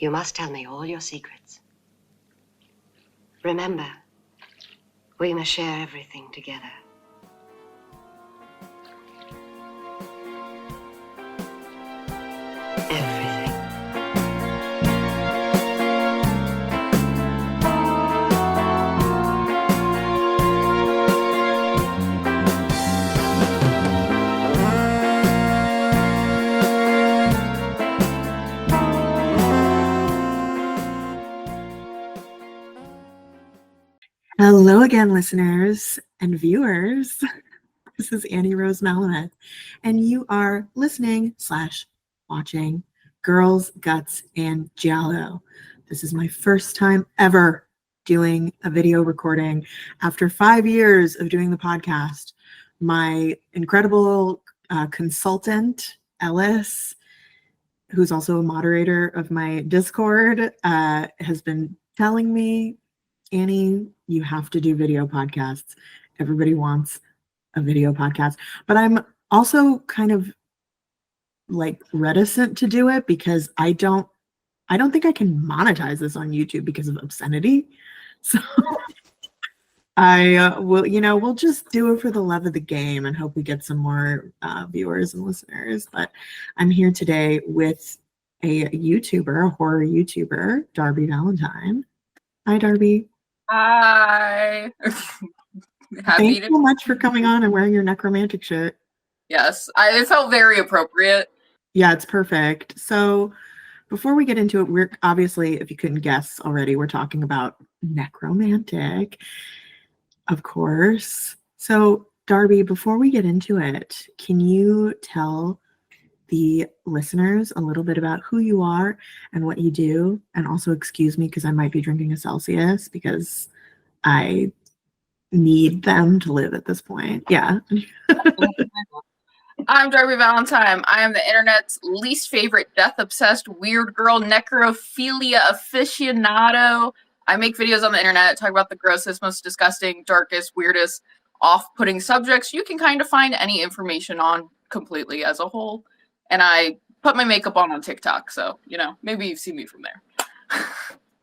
You must tell me all your secrets. Remember, we must share everything together. Everything. Hello again, listeners and viewers. This is Annie Rose Malameth, and you are listening/watching Girls, Guts, and Giallo. This is my first time ever doing a video recording after 5 years of doing the podcast. My incredible consultant, Ellis, who's also a moderator of my Discord, has been telling me, Annie, you have to do video podcasts. Everybody wants a video podcast. But I'm also kind of like reticent to do it because I don't think I can monetize this on YouTube because of obscenity. So I we'll just do it for the love of the game and hope we get some more viewers and listeners. But I'm here today with a YouTuber, a horror YouTuber, Darby Valentine. Hi, Darby. Hi. Thanks so much for coming on and wearing your Nekromantik shirt. Yes, it felt very appropriate. Yeah, it's perfect. So before we get into it, we're obviously, if you couldn't guess already, we're talking about Nekromantik, of course. So Darby, before we get into it, can you tell the listeners a little bit about who you are and what you do? And also excuse me because I might be drinking a Celsius because I need them to live at this point. Yeah. I'm Darby Valentine. I am the internet's least favorite death-obsessed weird girl necrophilia aficionado. I make videos on the internet, talk about the grossest, most disgusting, darkest, weirdest, off-putting subjects you can kind of find any information on completely as a whole. And I put my makeup on TikTok, so, maybe you've seen me from there.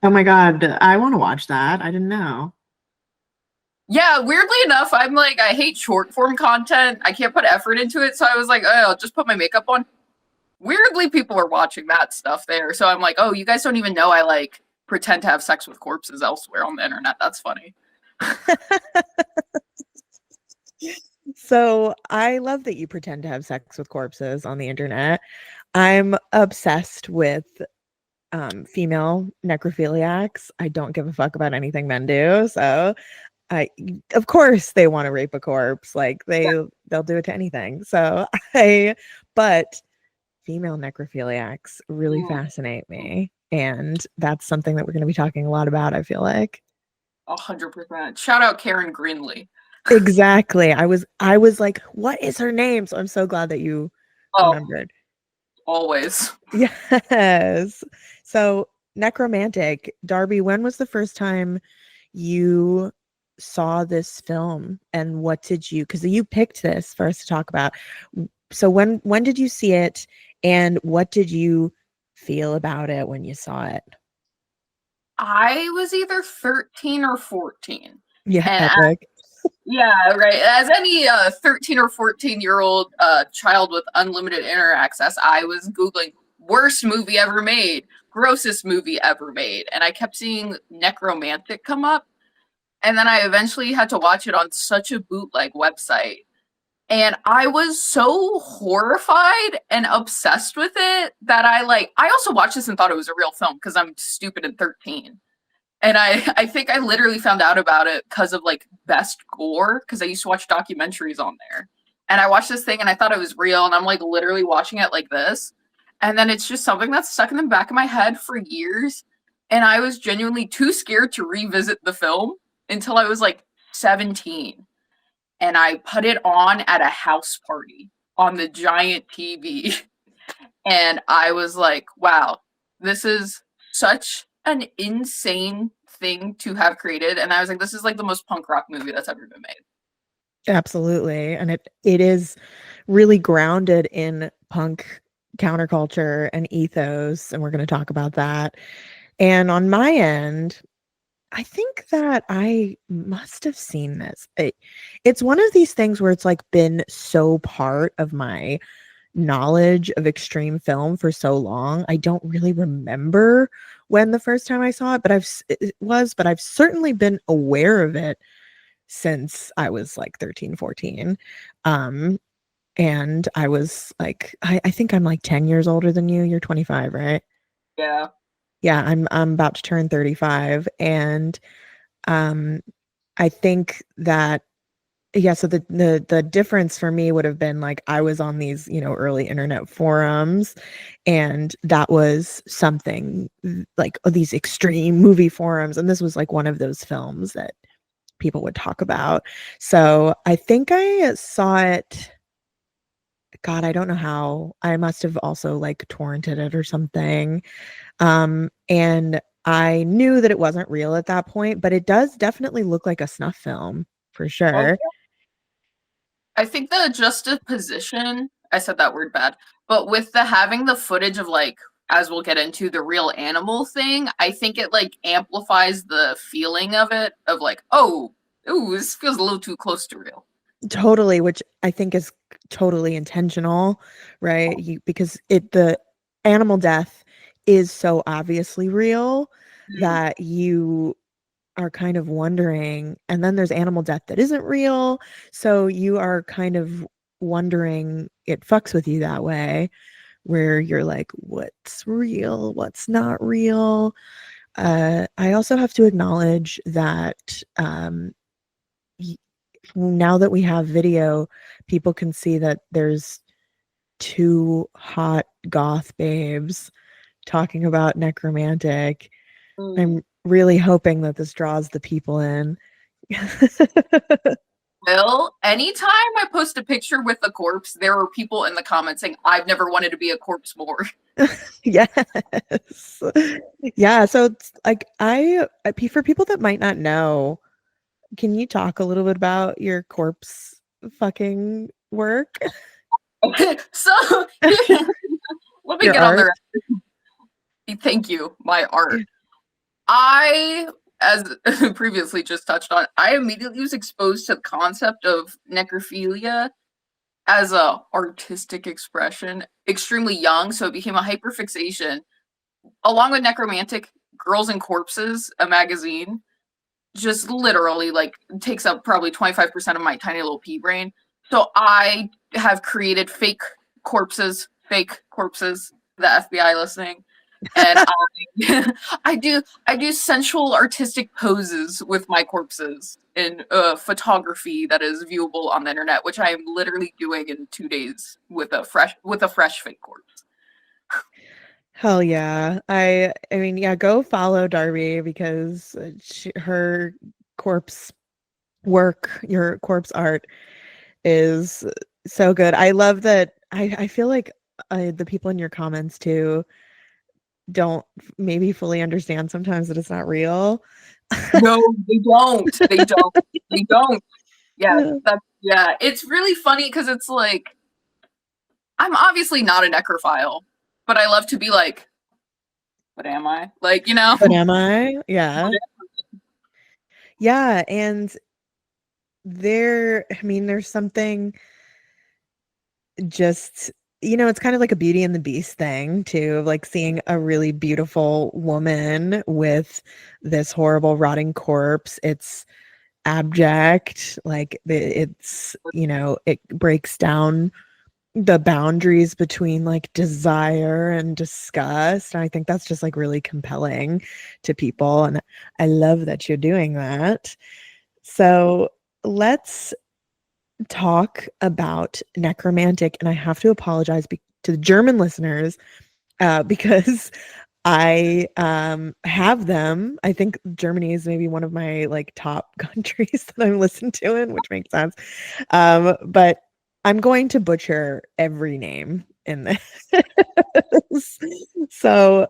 Oh my God, I want to watch that. I didn't know. Yeah, weirdly enough, I'm like, I hate short form content. I can't put effort into it, so I was like, oh, I'll just put my makeup on. Weirdly, people are watching that stuff there, so I'm like, oh, you guys don't even know I, like, pretend to have sex with corpses elsewhere on the internet. That's funny. So I love that you pretend to have sex with corpses on the internet. I'm obsessed with female necrophiliacs. I don't give a fuck about anything men do. So of course they want to rape a corpse. Like they'll do it to anything. But female necrophiliacs really fascinate me. And that's something that we're going to be talking a lot about, I feel like. 100%. Shout out Karen Greenlee. Exactly. I was like, what is her name? So I'm so glad that you remembered. Always. Yes. So Nekromantik, Darby, when was the first time you saw this film and what did you, because you picked this for us to talk about. So when did you see it and what did you feel about it when you saw it? I was either 13 or 14. Yeah, epic. Yeah, right. As any 13 or 14-year-old child with unlimited internet access, I was Googling worst movie ever made, grossest movie ever made. And I kept seeing Nekromantik come up. And then I eventually had to watch it on such a bootleg website. And I was so horrified and obsessed with it that I also watched this and thought it was a real film because I'm stupid and 13. And I think I literally found out about it because of like Best Gore, because I used to watch documentaries on there. And I watched this thing and I thought it was real, and I'm like literally watching it like this. And then it's just something that's stuck in the back of my head for years. And I was genuinely too scared to revisit the film until I was like 17. And I put it on at a house party on the giant TV. And I was like, wow, this is such an insane thing to have created. And I was like, this is like the most punk rock movie that's ever been made. Absolutely. And it is really grounded in punk counterculture and ethos, and we're going to talk about that. And on my end, I think that I must have seen this. It's one of these things where it's like been so part of my knowledge of extreme film for so long. I don't really remember when the first time I saw it, but but I've certainly been aware of it since I was like 13, 14. And I was like, I think I'm like 10 years older than you. You're 25, right? Yeah. Yeah, I'm about to turn 35. And I think that, yeah, so the difference for me would have been like I was on these, early internet forums, and that was something like these extreme movie forums, and this was like one of those films that people would talk about. So I think I saw it. God, I don't know how. I must have also like torrented it or something. And I knew that it wasn't real at that point, but it does definitely look like a snuff film for Oh, sure. yeah. I think the juxtaposition, I said that word bad, but with the having the footage of like, as we'll get into the real animal thing, I think it like amplifies the feeling of it of like, oh, ooh, this feels a little too close to real. Totally, which I think is totally intentional, right? Because the animal death is so obviously real that you are kind of wondering, and then there's animal death that isn't real, so you are kind of wondering, it fucks with you that way, where you're like, what's real, what's not real. I also have to acknowledge that now that we have video, people can see that there's two hot goth babes talking about Nekromantik. I'm really hoping that this draws the people in. Well, anytime I post a picture with a corpse, there are people in the comments saying, I've never wanted to be a corpse more. Yes. Yeah, so it's like for people that might not know, can you talk a little bit about your corpse fucking work? So let me Your get on art? there. Thank you, my art. I, as previously just touched on, I immediately was exposed to the concept of necrophilia as a artistic expression extremely young, so it became a hyperfixation. Along with Necromantik, Girls and Corpses, a magazine, just literally like takes up probably 25% of my tiny little pea brain. So I have created fake corpses, the FBI listening. And I do sensual artistic poses with my corpses in photography that is viewable on the internet, which I am literally doing in 2 days with a fresh fake corpse. Hell yeah. I mean, yeah, go follow Darby, because her corpse work, your corpse art is so good. I love that. I feel like the people in your comments too don't maybe fully understand sometimes that it's not real. No, they don't. They don't. Yeah, it's really funny because it's like I'm obviously not a necrophile, but I love to be like, what am I? Like, But am I? Yeah. Yeah, and there's something just, it's kind of like a Beauty and the Beast thing too, of like seeing a really beautiful woman with this horrible rotting corpse. It's abject, like it's, it breaks down the boundaries between like desire and disgust. And I think that's just like really compelling to people, and I love that you're doing that. So let's talk about Nekromantik, and I have to apologize to the German listeners because I have them. I think Germany is maybe one of my like top countries that I'm listened to in, which makes sense. But I'm going to butcher every name in this. So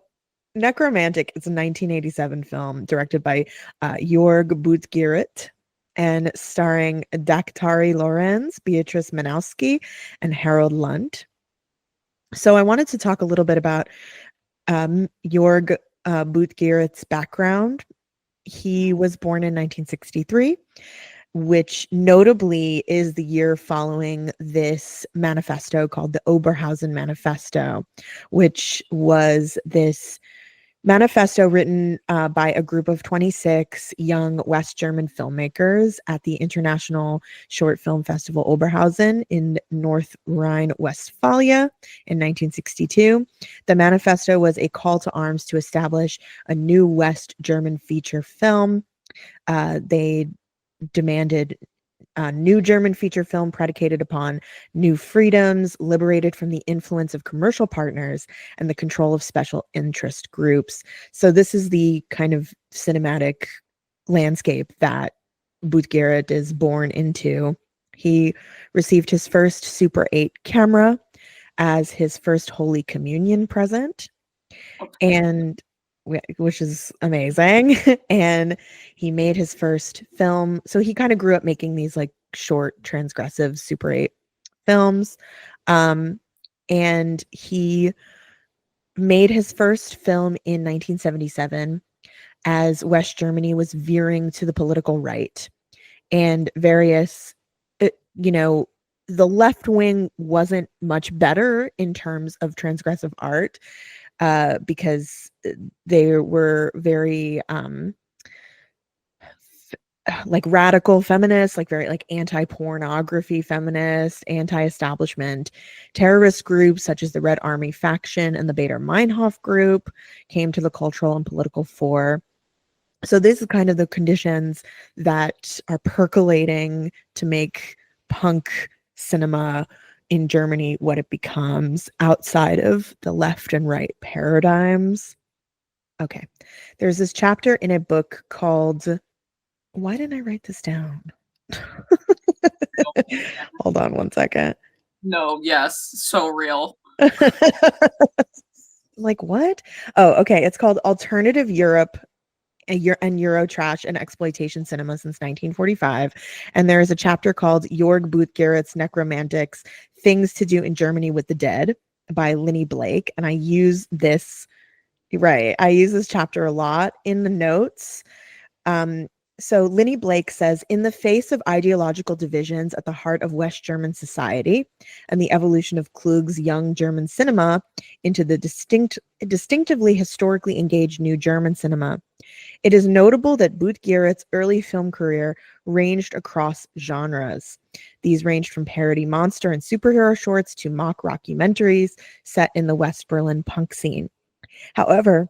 Nekromantik is a 1987 film directed by Jörg Buttgereit and starring Daktari Lorenz, Beatrice Manowski, and Harold Lunt. So I wanted to talk a little bit about Jorg Butgerit's background. He was born in 1963, which notably is the year following this manifesto called the Oberhausen Manifesto, which was this manifesto written by a group of 26 young West German filmmakers at the International Short Film Festival Oberhausen in North Rhine-Westphalia in 1962. The manifesto was a call to arms to establish a new West German feature film. They demanded a new German feature film predicated upon new freedoms, liberated from the influence of commercial partners and the control of special interest groups. So this is the kind of cinematic landscape that Butgerit is born into. He received his first Super 8 camera as his first Holy Communion present, and which is amazing. And he made his first film. So he kind of grew up making these like short, transgressive Super 8 films. And he made his first film in 1977 as West Germany was veering to the political right. And various, the left wing wasn't much better in terms of transgressive art. Because they were very like radical feminists, like very like anti-pornography feminist, anti-establishment. Terrorist groups such as the Red Army faction and the Baader Meinhof group came to the cultural and political fore. So this is kind of the conditions that are percolating to make punk cinema in Germany what it becomes outside of the left and right paradigms. Okay. There's this chapter in a book called, why didn't I write this down? Hold on one second. No, yes, so real. Like what? Oh, okay. It's called Alternative Europe and Eurotrash and Exploitation Cinema since 1945. And there is a chapter called Jorg Butgerit's Nekromantics, Things to Do in Germany with the Dead by Linny Blake. And I use this chapter a lot in the notes. So Linny Blake says, in the face of ideological divisions at the heart of West German society and the evolution of Klug's young German cinema into the distinctively historically engaged new German cinema, it is notable that Butgerit's early film career ranged across genres. These ranged from parody monster and superhero shorts to mock rockumentaries set in the West Berlin punk scene. However,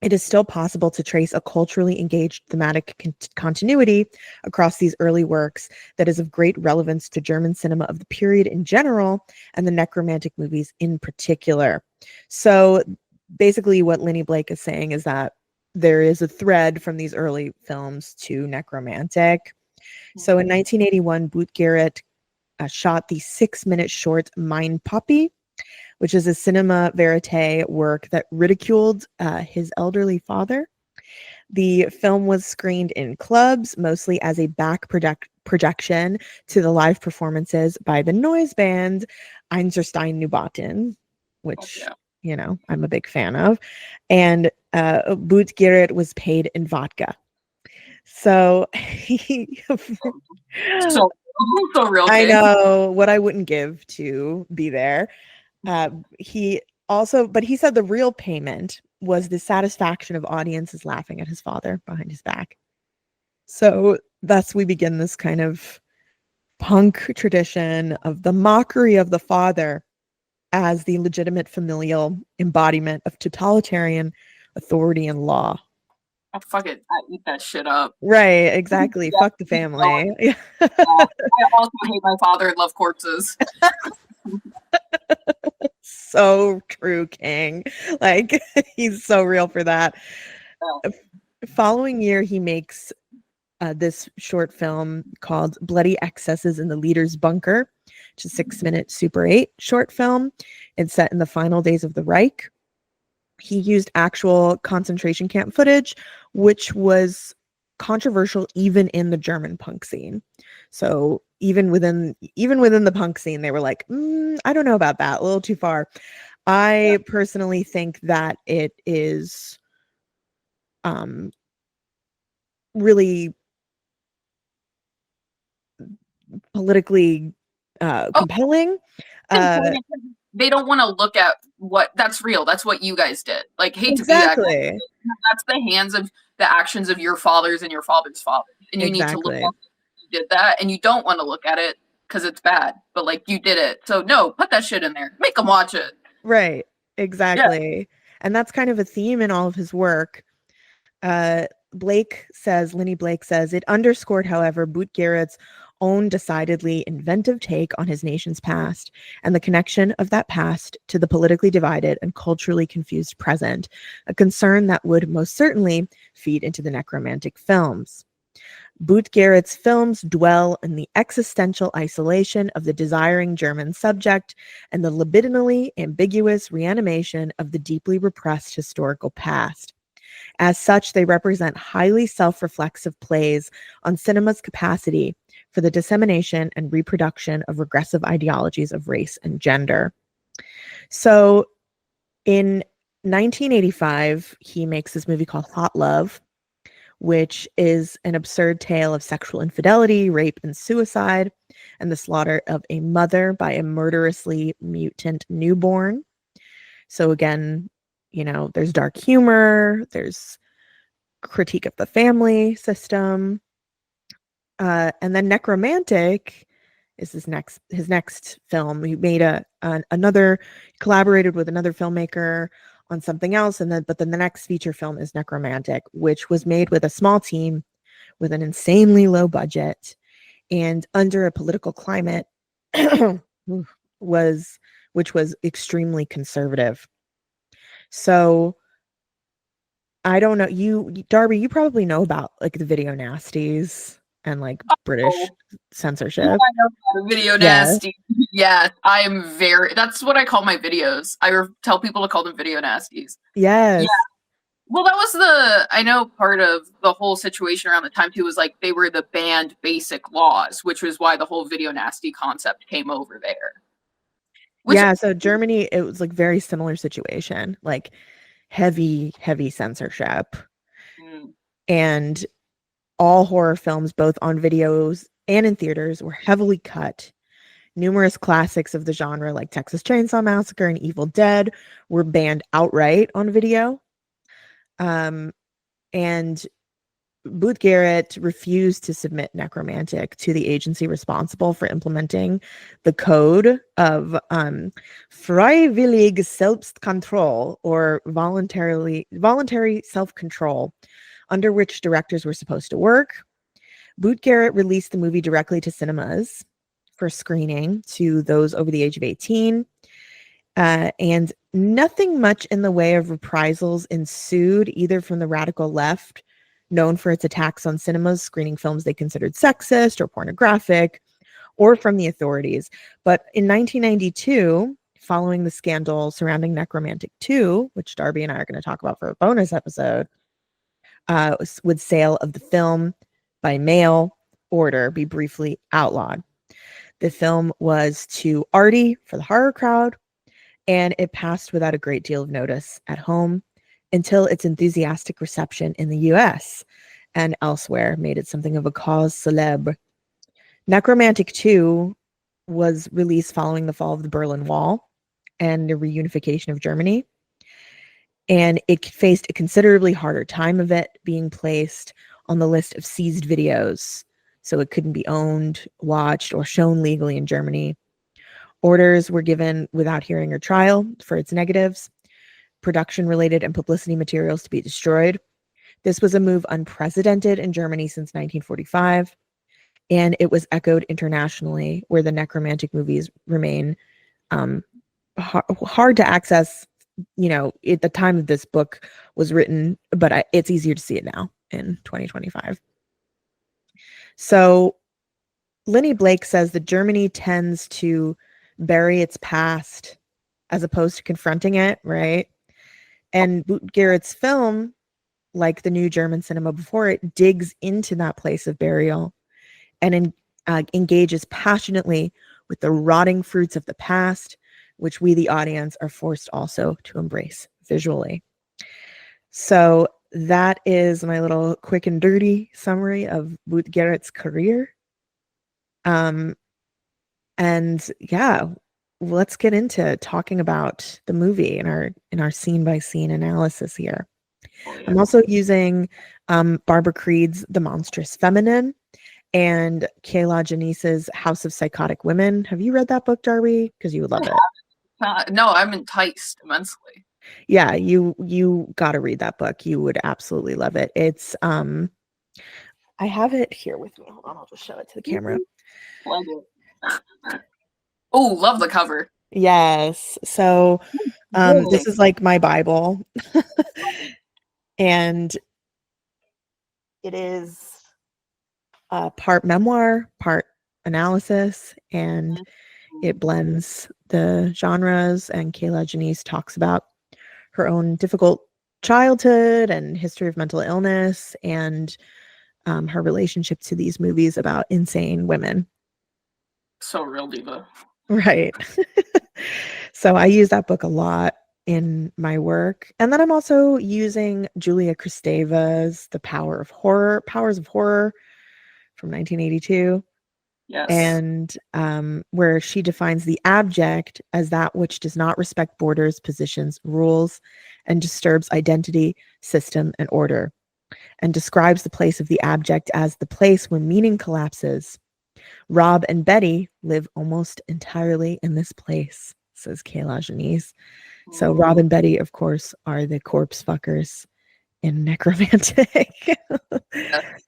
it is still possible to trace a culturally engaged thematic continuity across these early works that is of great relevance to German cinema of the period in general and the necromantic movies in particular. So basically what Linny Blake is saying is that there is a thread from these early films to necromantic. So in 1981, Butgerit shot the 6-minute short Mein Papi, which is a cinema verite work that ridiculed his elderly father. The film was screened in clubs, mostly as a back projection to the live performances by the noise band Einstein Neubauten, which, I'm a big fan of. And Butgerit was paid in vodka. So so real. I know what I wouldn't give to be there. He said the real payment was the satisfaction of audiences laughing at his father behind his back. So thus we begin this kind of punk tradition of the mockery of the father as the legitimate familial embodiment of totalitarian authority and law. Oh, fuck it. I eat that shit up. Right, exactly. Yeah. Fuck the family. I also hate my father and love corpses. So true, King. Like, he's so real for that. Yeah. Following year, he makes this short film called Bloody Excesses in the Leader's Bunker, which is a 6-minute Super 8 short film. It's set in the final days of the Reich. He used actual concentration camp footage, which was controversial even in the German punk scene. So even within the punk scene, they were like, I don't know about that, a little too far. I personally think that it is really politically compelling. They don't want to look at what that's real. That's what you guys did. Like, hate Exactly. to be that. That's the hands of the actions of your fathers and your father's father. And you need to look at you did that, and you don't want to look at it because it's bad. But like, you did it. So no, put that shit in there. Make them watch it. Right. Exactly. Yeah. And that's kind of a theme in all of his work. Lenny Blake says, it underscored, however, Boot-Garrett's own decidedly inventive take on his nation's past and the connection of that past to the politically divided and culturally confused present, a concern that would most certainly feed into the necromantic films. Boot-Garrett's films dwell in the existential isolation of the desiring German subject and the libidinally ambiguous reanimation of the deeply repressed historical past. As such, they represent highly self-reflexive plays on cinema's capacity for the dissemination and reproduction of regressive ideologies of race and gender. So in 1985, he makes this movie called Hot Love, which is an absurd tale of sexual infidelity, rape, and suicide, and the slaughter of a mother by a murderously mutant newborn. So again, you know, there's dark humor, there's critique of the family system. And then Nekromantik is his next film. He made collaborated with another filmmaker on something else, but then the next feature film is Nekromantik, which was made with a small team with an insanely low budget and under a political climate which was extremely conservative. So I don't know, Darby, you probably know about like the video nasties and like British censorship. I know about video nasty. Yeah, I am that's what I call my videos. I tell people to call them video nasties. Yes. Yeah. Well, that was I know part of the whole situation around the time too was like they were the banned basic laws, which was why the whole video nasty concept came over there. So Germany, it was like very similar situation, like heavy censorship. And all horror films, both on videos and in theaters, were heavily cut. Numerous classics of the genre like Texas Chainsaw Massacre and Evil Dead were banned outright on video. And Boot-Garrett refused to submit Nekromantik to the agency responsible for implementing the code of Freiwillig Selbstkontroll, or voluntary self-control, under which directors were supposed to work. Boot-Garrett released the movie directly to cinemas for screening to those over the age of 18. And nothing much in the way of reprisals ensued, either from the radical left, known for its attacks on cinemas screening films they considered sexist or pornographic, or from the authorities. But in 1992, following the scandal surrounding Nekromantik 2, which Darby and I are going to talk about for a bonus episode, would sale of the film by mail order be briefly outlawed. The film was too arty for the horror crowd, and it passed without a great deal of notice at home until its enthusiastic reception in the US and elsewhere made it something of a cause célèbre. Nekromantik 2 was released following the fall of the Berlin Wall and the reunification of Germany. And it faced a considerably harder time of it being placed on the list of seized videos. So it couldn't be owned, watched, or shown legally in Germany. Orders were given without hearing or trial for its negatives, production-related and publicity materials to be destroyed. This was a move unprecedented in Germany since 1945, and it was echoed internationally, where the Nekromantik movies remain hard to access. You know, at the time of this book was written, but it's easier to see it now in 2025. So Lenny Blake says that Germany tends to bury its past as opposed to confronting it, right? And Boot-Garrett's film like the new German cinema before it, digs into that place of burial and engages passionately with the rotting fruits of the past, which we, the audience, are forced also to embrace visually. So that is my little quick and dirty summary of Wout Gerrit's career. And yeah, let's get into talking about the movie in our scene by scene analysis here. I'm also using Barbara Creed's The Monstrous Feminine and Kayla Janice's House of Psychotic Women. Have you read that book, Darby? Because you would love it. No, I'm enticed immensely. Yeah, you got to read that book. You would absolutely love it. It's I have it here with me. Hold on, I'll just show it to the camera. Love it. Oh, love the cover. Yes. So this is like my Bible. And it is part memoir, part analysis, and it blends the genres. And Kayla Janice talks about her own difficult childhood and history of mental illness and her relationship to these movies about insane women. So real, diva. Right. So I use that book a lot in my work. And then I'm also using Julia Kristeva's Powers of Horror from 1982. Yes. And where she defines the abject as that which does not respect borders, positions, rules, and disturbs identity, system, and order, and describes the place of the abject as the place where meaning collapses. Rob and Betty live almost entirely in this place, says Kayla Janice. So Rob and Betty, of course, are the corpse fuckers in Nekromantik. Yes.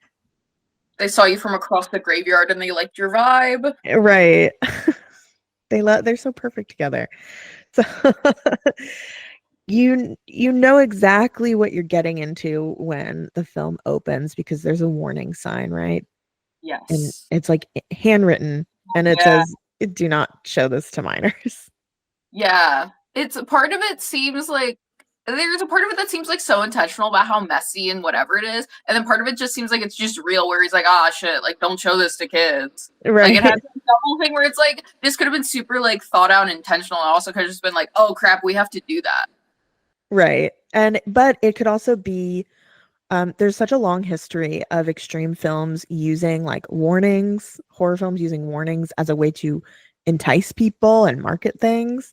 They saw you from across the graveyard and they liked your vibe. Right. They're so perfect together. So you know exactly what you're getting into when the film opens because there's a warning sign, right? Yes. And it's like handwritten and it says, do not show this to minors. Yeah. It's part of it seems like there's a part of it that seems like so intentional about how messy and whatever it is. And then part of it just seems like it's just real where he's like, ah, shit, like, don't show this to kids. Right. Like, it has a double thing where it's like, this could have been super, like, thought out and intentional. And also could have just been like, oh, crap, we have to do that. Right. But it could also be, there's such a long history of extreme films using, like, warnings, horror films using warnings as a way to entice people and market things.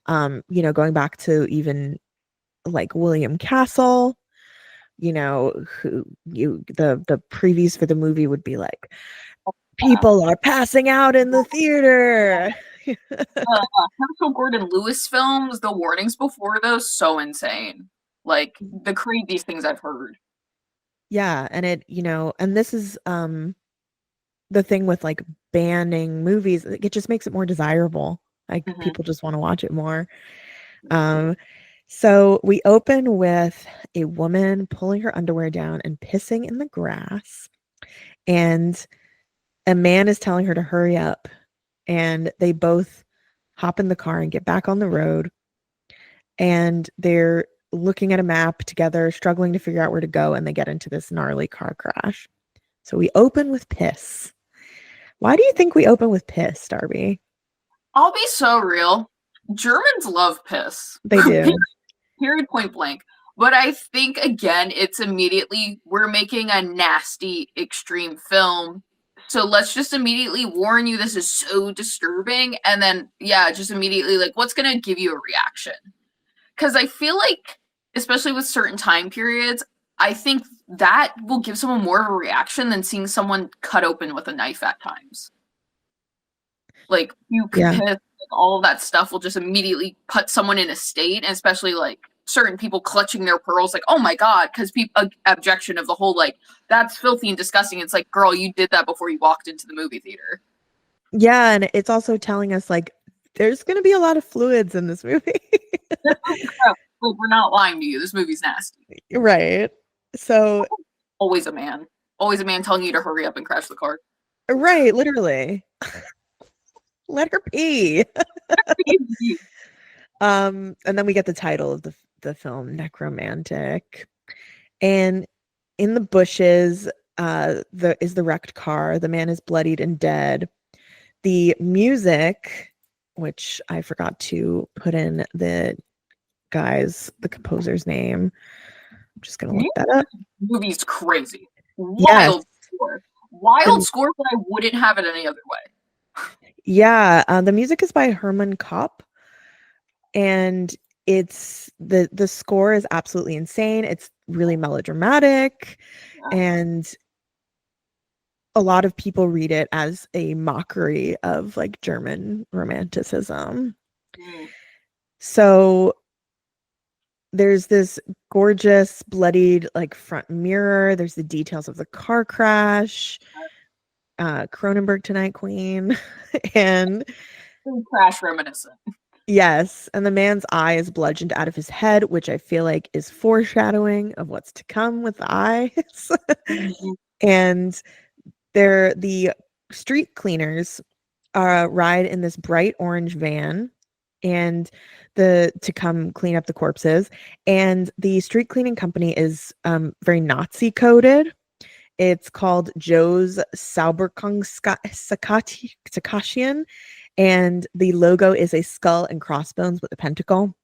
Going back to even like William Castle, the previews for the movie would be like, people are passing out in the theater. Herschel Gordon Lewis films, the warnings before those, so insane. Like the craziest things I've heard. Yeah, and and this is the thing with like banning movies, it just makes it more desirable. Like people just want to watch it more. So we open with a woman pulling her underwear down and pissing in the grass. And a man is telling her to hurry up. And they both hop in the car and get back on the road. And they're looking at a map together, struggling to figure out where to go. And they get into this gnarly car crash. So we open with piss. Why do you think we open with piss, Darby? I'll be so real. Germans love piss. They do. Period, point blank. But I think, again, it's immediately, we're making a nasty, extreme film. So let's just immediately warn you this is so disturbing. And then, just immediately, like, what's going to give you a reaction? Because I feel like, especially with certain time periods, I think that will give someone more of a reaction than seeing someone cut open with a knife at times. Like, you could piss, all of that stuff will just immediately put someone in a state, and especially like certain people clutching their pearls, like, oh my god, because people objection of the whole like that's filthy and disgusting. It's like, girl, you did that before you walked into the movie theater. Yeah, and it's also telling us like there's going to be a lot of fluids in this movie. We're not lying to you. This movie's nasty. Right. So always a man telling you to hurry up and crash the car. Right, literally. Let her pee. And then we get the title of the film, Nekromantik. And in the bushes, is the wrecked car. The man is bloodied and dead. The music, which I forgot to put in the composer's name. I'm just gonna look that up. Movie's crazy. Yes. Wild score. Wild score, but I wouldn't have it any other way. Yeah, the music is by Herman Kopp, and it's the score is absolutely insane. It's really melodramatic, and a lot of people read it as a mockery of like German romanticism. So there's this gorgeous bloodied like front mirror. There's the details of the car crash. Cronenberg Tonight Queen. And crash reminiscent. Yes, and the man's eye is bludgeoned out of his head, which I feel like is foreshadowing of what's to come with the eyes. And the street cleaners ride in this bright orange van and to come clean up the corpses. And the street cleaning company is very Nazi coded. It's called Joe's Sauberkungskasschen, and the logo is a skull and crossbones with a pentacle.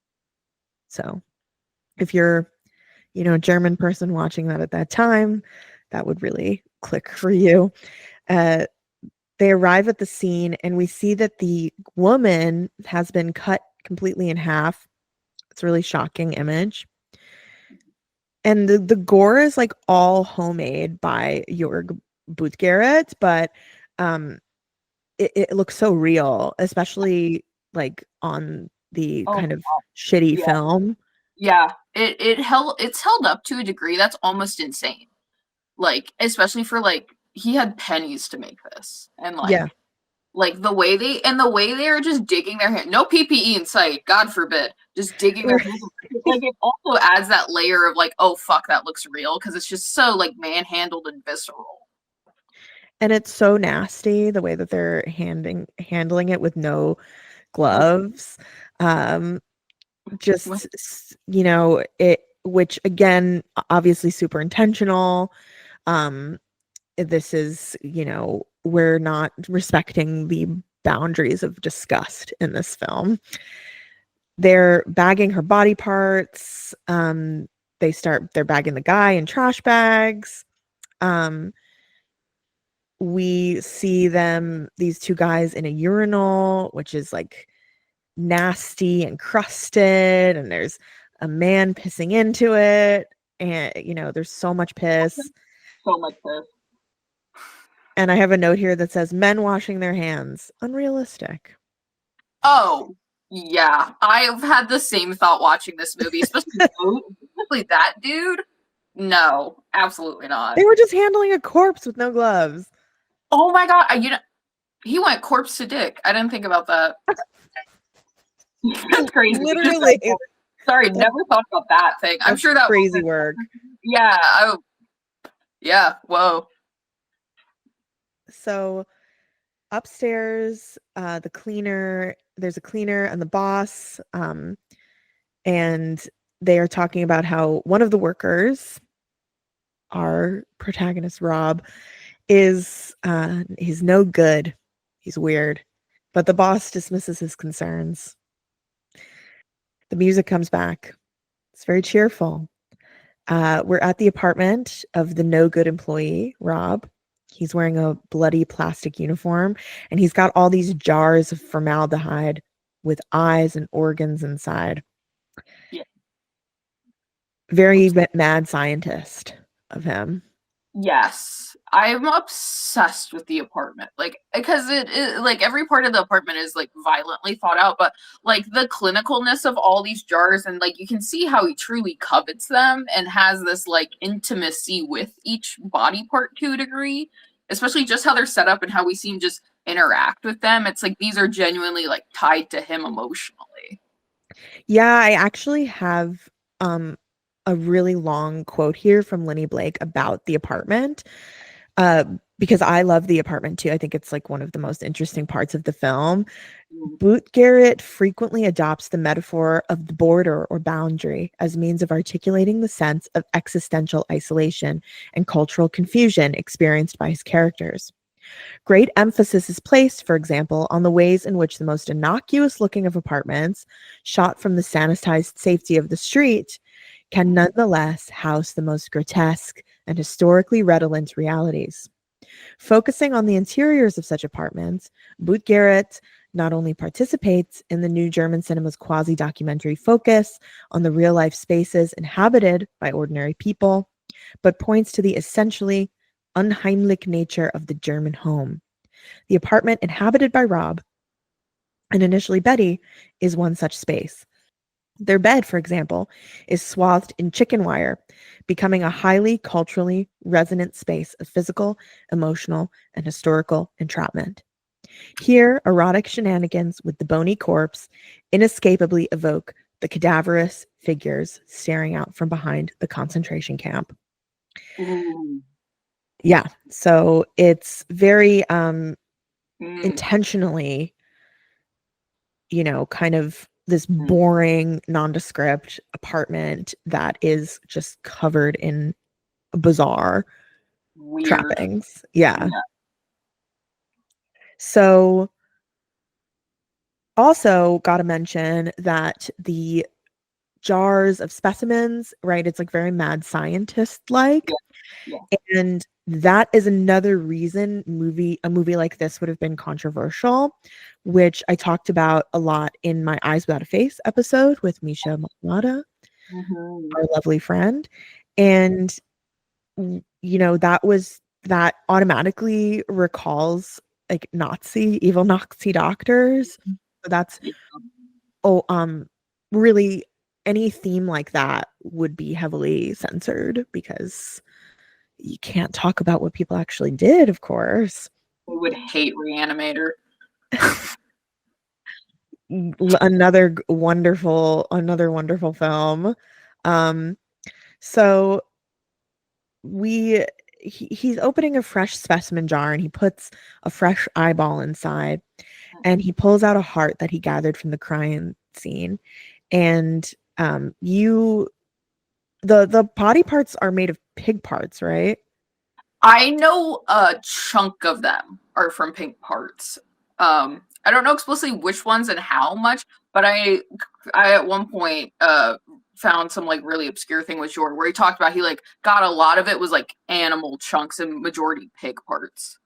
So if you're, a German person watching that at that time, that would really click for you. They arrive at the scene, and we see that the woman has been cut completely in half. It's a really shocking image. And the gore is like all homemade by Jörg Buttgereit, but it looks so real, especially like on the kind of shitty film. Yeah, it's held up to a degree that's almost insane. Like, especially for like he had pennies to make this, and like the way they are just digging their hand, no PPE in sight, God forbid, just digging their hands. Like it also adds that layer of like, oh fuck, that looks real, because it's just so like manhandled and visceral. And it's so nasty the way that they're handling it with no gloves. Which again, obviously super intentional. This is, we're not respecting the boundaries of disgust in this film. They're bagging her body parts. They're bagging the guy in trash bags. We see these two guys in a urinal, which is like nasty and crusted, and there's a man pissing into it, and there's so much piss. And I have a note here that says men washing their hands, unrealistic. Oh yeah, I've had the same thought watching this movie, especially that dude. No, absolutely not. They were just handling a corpse with no gloves. Oh my god, he went corpse to dick. I didn't think about that. That's crazy. Literally. Sorry, never thought about that thing. I'm sure that crazy work. Yeah. Yeah. Whoa. So upstairs, there's a cleaner and the boss, and they are talking about how one of the workers, our protagonist Rob, he's no good. He's weird. But the boss dismisses his concerns. The music comes back. It's very cheerful. We're at the apartment of the no good employee, Rob. He's wearing a bloody plastic uniform, and he's got all these jars of formaldehyde with eyes and organs inside. Yeah. Very mad scientist of him. Yes, I'm obsessed with the apartment, like, because it like every part of the apartment is like violently thought out, but like the clinicalness of all these jars, and like you can see how he truly covets them and has this like intimacy with each body part to a degree, especially just how they're set up and how we see him just interact with them. It's like these are genuinely like tied to him emotionally. Yeah, I actually have a really long quote here from Lenny Blake about the apartment, because I love the apartment too. I think it's like one of the most interesting parts of the film. Boot Garrett frequently adopts the metaphor of the border or boundary as means of articulating the sense of existential isolation and cultural confusion experienced by his characters. Great emphasis is placed, for example, on the ways in which the most innocuous looking of apartments, shot from the sanitized safety of the street, can nonetheless house the most grotesque and historically redolent realities. Focusing on the interiors of such apartments, Boot Garrett not only participates in the new German cinema's quasi-documentary focus on the real-life spaces inhabited by ordinary people, but points to the essentially unheimlich nature of the German home. The apartment inhabited by Rob, and initially Betty, is one such space. Their bed, for example, is swathed in chicken wire, becoming a highly culturally resonant space of physical, emotional, and historical entrapment. Here, erotic shenanigans with the bony corpse inescapably evoke the cadaverous figures staring out from behind the concentration camp. Yeah, so it's very intentionally, kind of this boring, nondescript apartment that is just covered in bizarre Weird trappings. Yeah. So also got to mention that the jars of specimens, right? It's like very mad scientist like. Yeah. And that is another reason a movie like this would have been controversial, which I talked about a lot in my Eyes Without a Face episode with Misha Malnata, our lovely friend. And that automatically recalls like evil Nazi doctors. So that's really any theme like that would be heavily censored because you can't talk about what people actually did, of course. We would hate Reanimator. Another wonderful film. So he's opening a fresh specimen jar and he puts a fresh eyeball inside and he pulls out a heart that he gathered from the crime scene. And the body parts are made of pig parts, right? I know a chunk of them are from pig parts. I don't know explicitly which ones and how much, but I at one point found some like really obscure thing with Jordan where he talked about he like got a lot of it was like animal chunks and majority pig parts.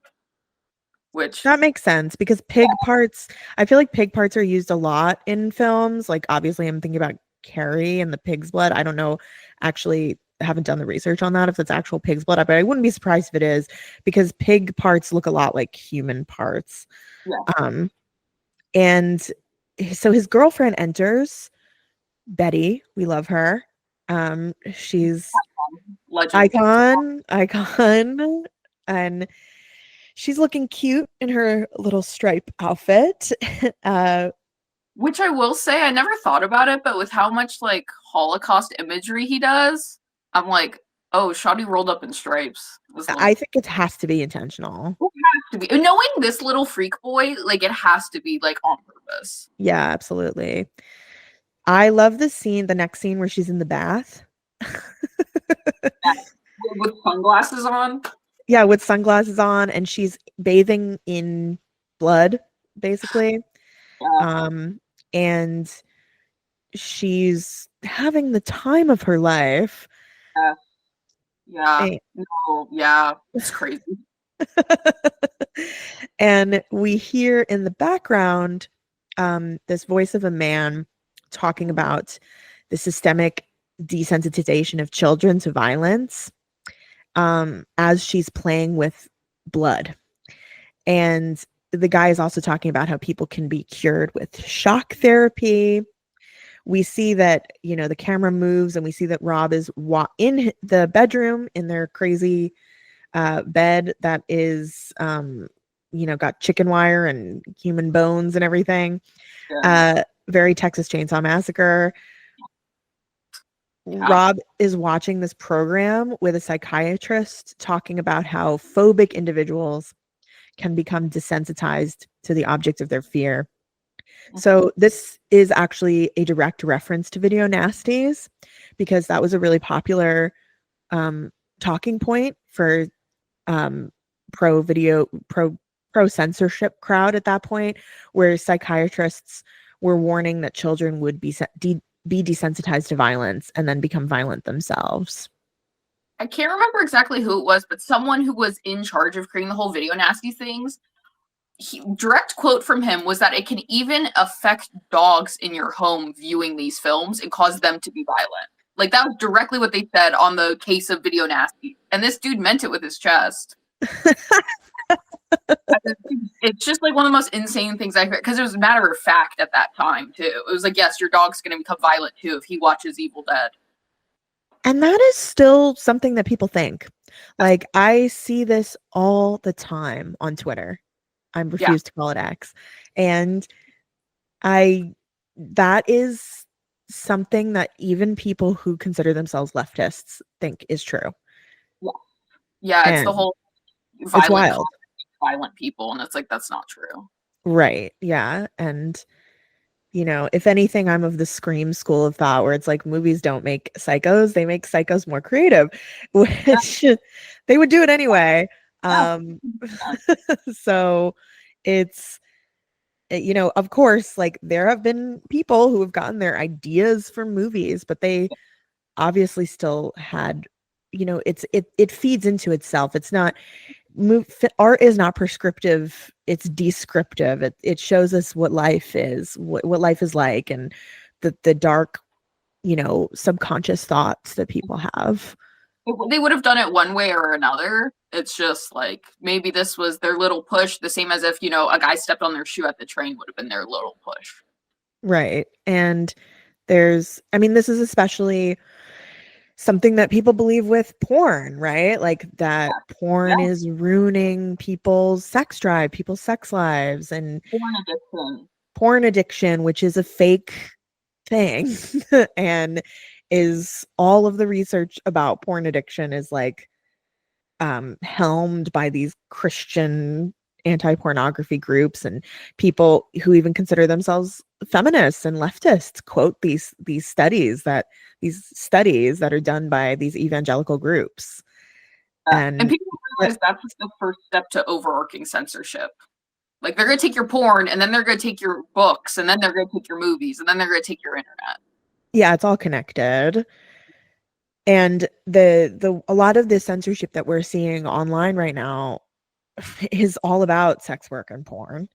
Which that makes sense because I feel like pig parts are used a lot in films. Like obviously I'm thinking about Carrie and the pig's blood. I don't know, actually haven't done the research on that if it's actual pig's blood, but I wouldn't be surprised if it is because pig parts look a lot like human parts. Yeah. And so his girlfriend enters, Betty. We love her. She's icon, and she's looking cute in her little stripe outfit. Which I will say, I never thought about it, but with how much like Holocaust imagery he does, I'm like, oh, Shoddy rolled up in stripes. I think it has to be intentional. It has to be. Knowing this little freak boy, like it has to be like on purpose. Yeah, absolutely. I love the next scene where she's in the bath. With sunglasses on? Yeah, with sunglasses on, and she's bathing in blood, basically. Yeah. And she's having the time of her life. Yeah. No, yeah. It's crazy. And we hear in the background this voice of a man talking about the systemic desensitization of children to violence as she's playing with blood. And the guy is also talking about how people can be cured with shock therapy. We see that, the camera moves and we see that Rob is in the bedroom in their crazy bed that is, got chicken wire and human bones and everything. Yeah. Very Texas Chainsaw Massacre. Rob is watching this program with a psychiatrist talking about how phobic individuals can become desensitized to the object of their fear. So this is actually a direct reference to video nasties, because that was a really popular talking point for pro censorship crowd at that point, where psychiatrists were warning that children would be desensitized to violence and then become violent themselves. I can't remember exactly who it was, but someone who was in charge of creating the whole video nasty things, direct quote from him was that it can even affect dogs in your home viewing these films and cause them to be violent. Like, that was directly what they said on the case of video nasty. And this dude meant it with his chest. It's just like one of the most insane things I heard, because it was a matter of fact at that time too. It was like, yes, your dog's going to become violent too if he watches Evil Dead. And that is still something that people think. Like, I see this all the time on Twitter. I refuse to call it X. And that is something that even people who consider themselves leftists think is true. Yeah, it's the whole violent people, and it's like, that's not true. Right. Yeah. And you know, if anything, I'm of the Scream school of thought, where it's like, movies don't make psychos, they make psychos more creative, which they would do it anyway. So it's, you know, of course, like, there have been people who have gotten their ideas from movies, but they obviously still had, you know, it feeds into itself. It's not, art is not prescriptive, it's descriptive. It shows us what life is, what life is like, and the dark, you know, subconscious thoughts that people have. They would have done it one way or another. It's just like, maybe this was their little push, the same as if, you know, a guy stepped on their shoe at the train would have been their little push. Right. And this is especially something that people believe with porn, right? Like, that porn is ruining people's sex drive, people's sex lives, and porn addiction, which is a fake thing. And is all of the research about porn addiction is like helmed by these Christian anti-pornography groups, and people who even consider themselves feminists and leftists quote these studies that are done by these evangelical groups. And people realize that's the first step to overarching censorship. Like, they're going to take your porn, and then they're going to take your books, and then they're going to take your movies, and then they're going to take your internet. Yeah, it's all connected. And a lot of the censorship that we're seeing online right now is all about sex work and porn.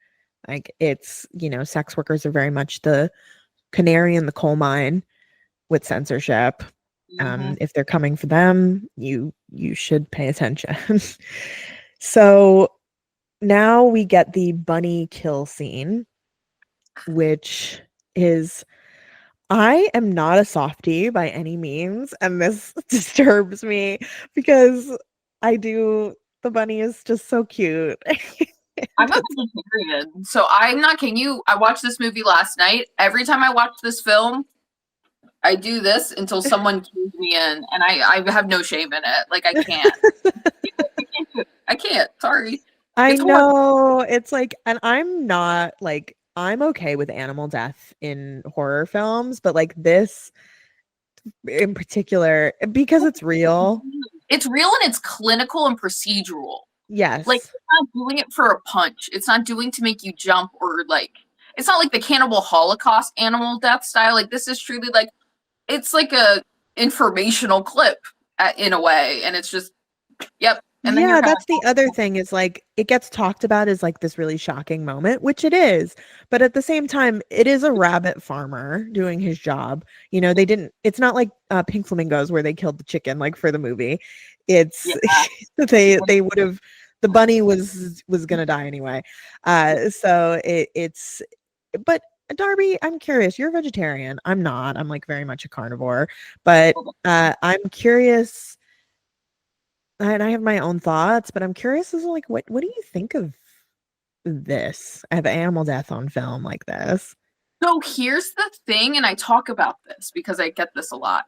Like, it's, you know, sex workers are very much the canary in the coal mine with censorship. If they're coming for them, you should pay attention. So now we get the bunny kill scene, which is, I am not a softie by any means, and this disturbs me because the bunny is just so cute. I'm a vegetarian, so I'm not kidding you. I watched this movie last night. Every time I watch this film, I do this until someone cues me in, and I have no shame in it. Like, I can't. I can't. Sorry. I know. It's like, and I'm not like, I'm okay with animal death in horror films, but like this in particular, because it's real. It's real, and it's clinical and procedural. Yes. Like, it's not doing it for a punch. It's not doing to make you jump, or like, it's not like the Cannibal Holocaust animal death style. Like, this is truly like, it's like a informational clip in a way, and it's just, yep. And then that's the other thing, is like, it gets talked about as like this really shocking moment, which it is, but at the same time, it is a rabbit farmer doing his job. You know, it's not like Pink Flamingos where they killed the chicken like for the movie. It's they would have, the bunny was gonna die anyway. So it's, but Darby, I'm curious, you're a vegetarian. I'm not. I'm like very much a carnivore, but I'm curious, and I have my own thoughts, but I'm curious as to like, what do you think of this? I have animal death on film like this. So here's the thing, and I talk about this because I get this a lot.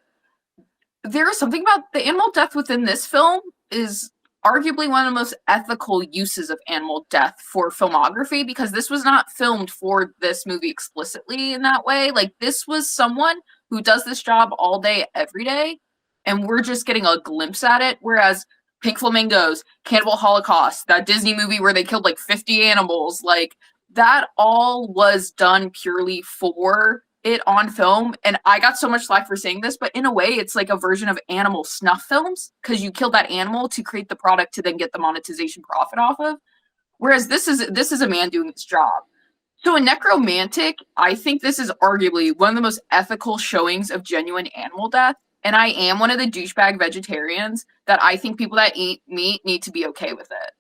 there is something about the animal death within this film is arguably one of the most ethical uses of animal death for filmography, because this was not filmed for this movie explicitly in that way. Like, this was someone who does this job all day, every day, and we're just getting a glimpse at it. Whereas Pink Flamingos, Cannibal Holocaust, that Disney movie where they killed like 50 animals, like, that all was done purely for it on film. And I got so much slack for saying this, but in a way it's like a version of animal snuff films, because you kill that animal to create the product to then get the monetization profit off of. Whereas this is a man doing his job. So in Nekromantik, I think this is arguably one of the most ethical showings of genuine animal death. And I am one of the douchebag vegetarians that I think people that eat meat need to be okay with it.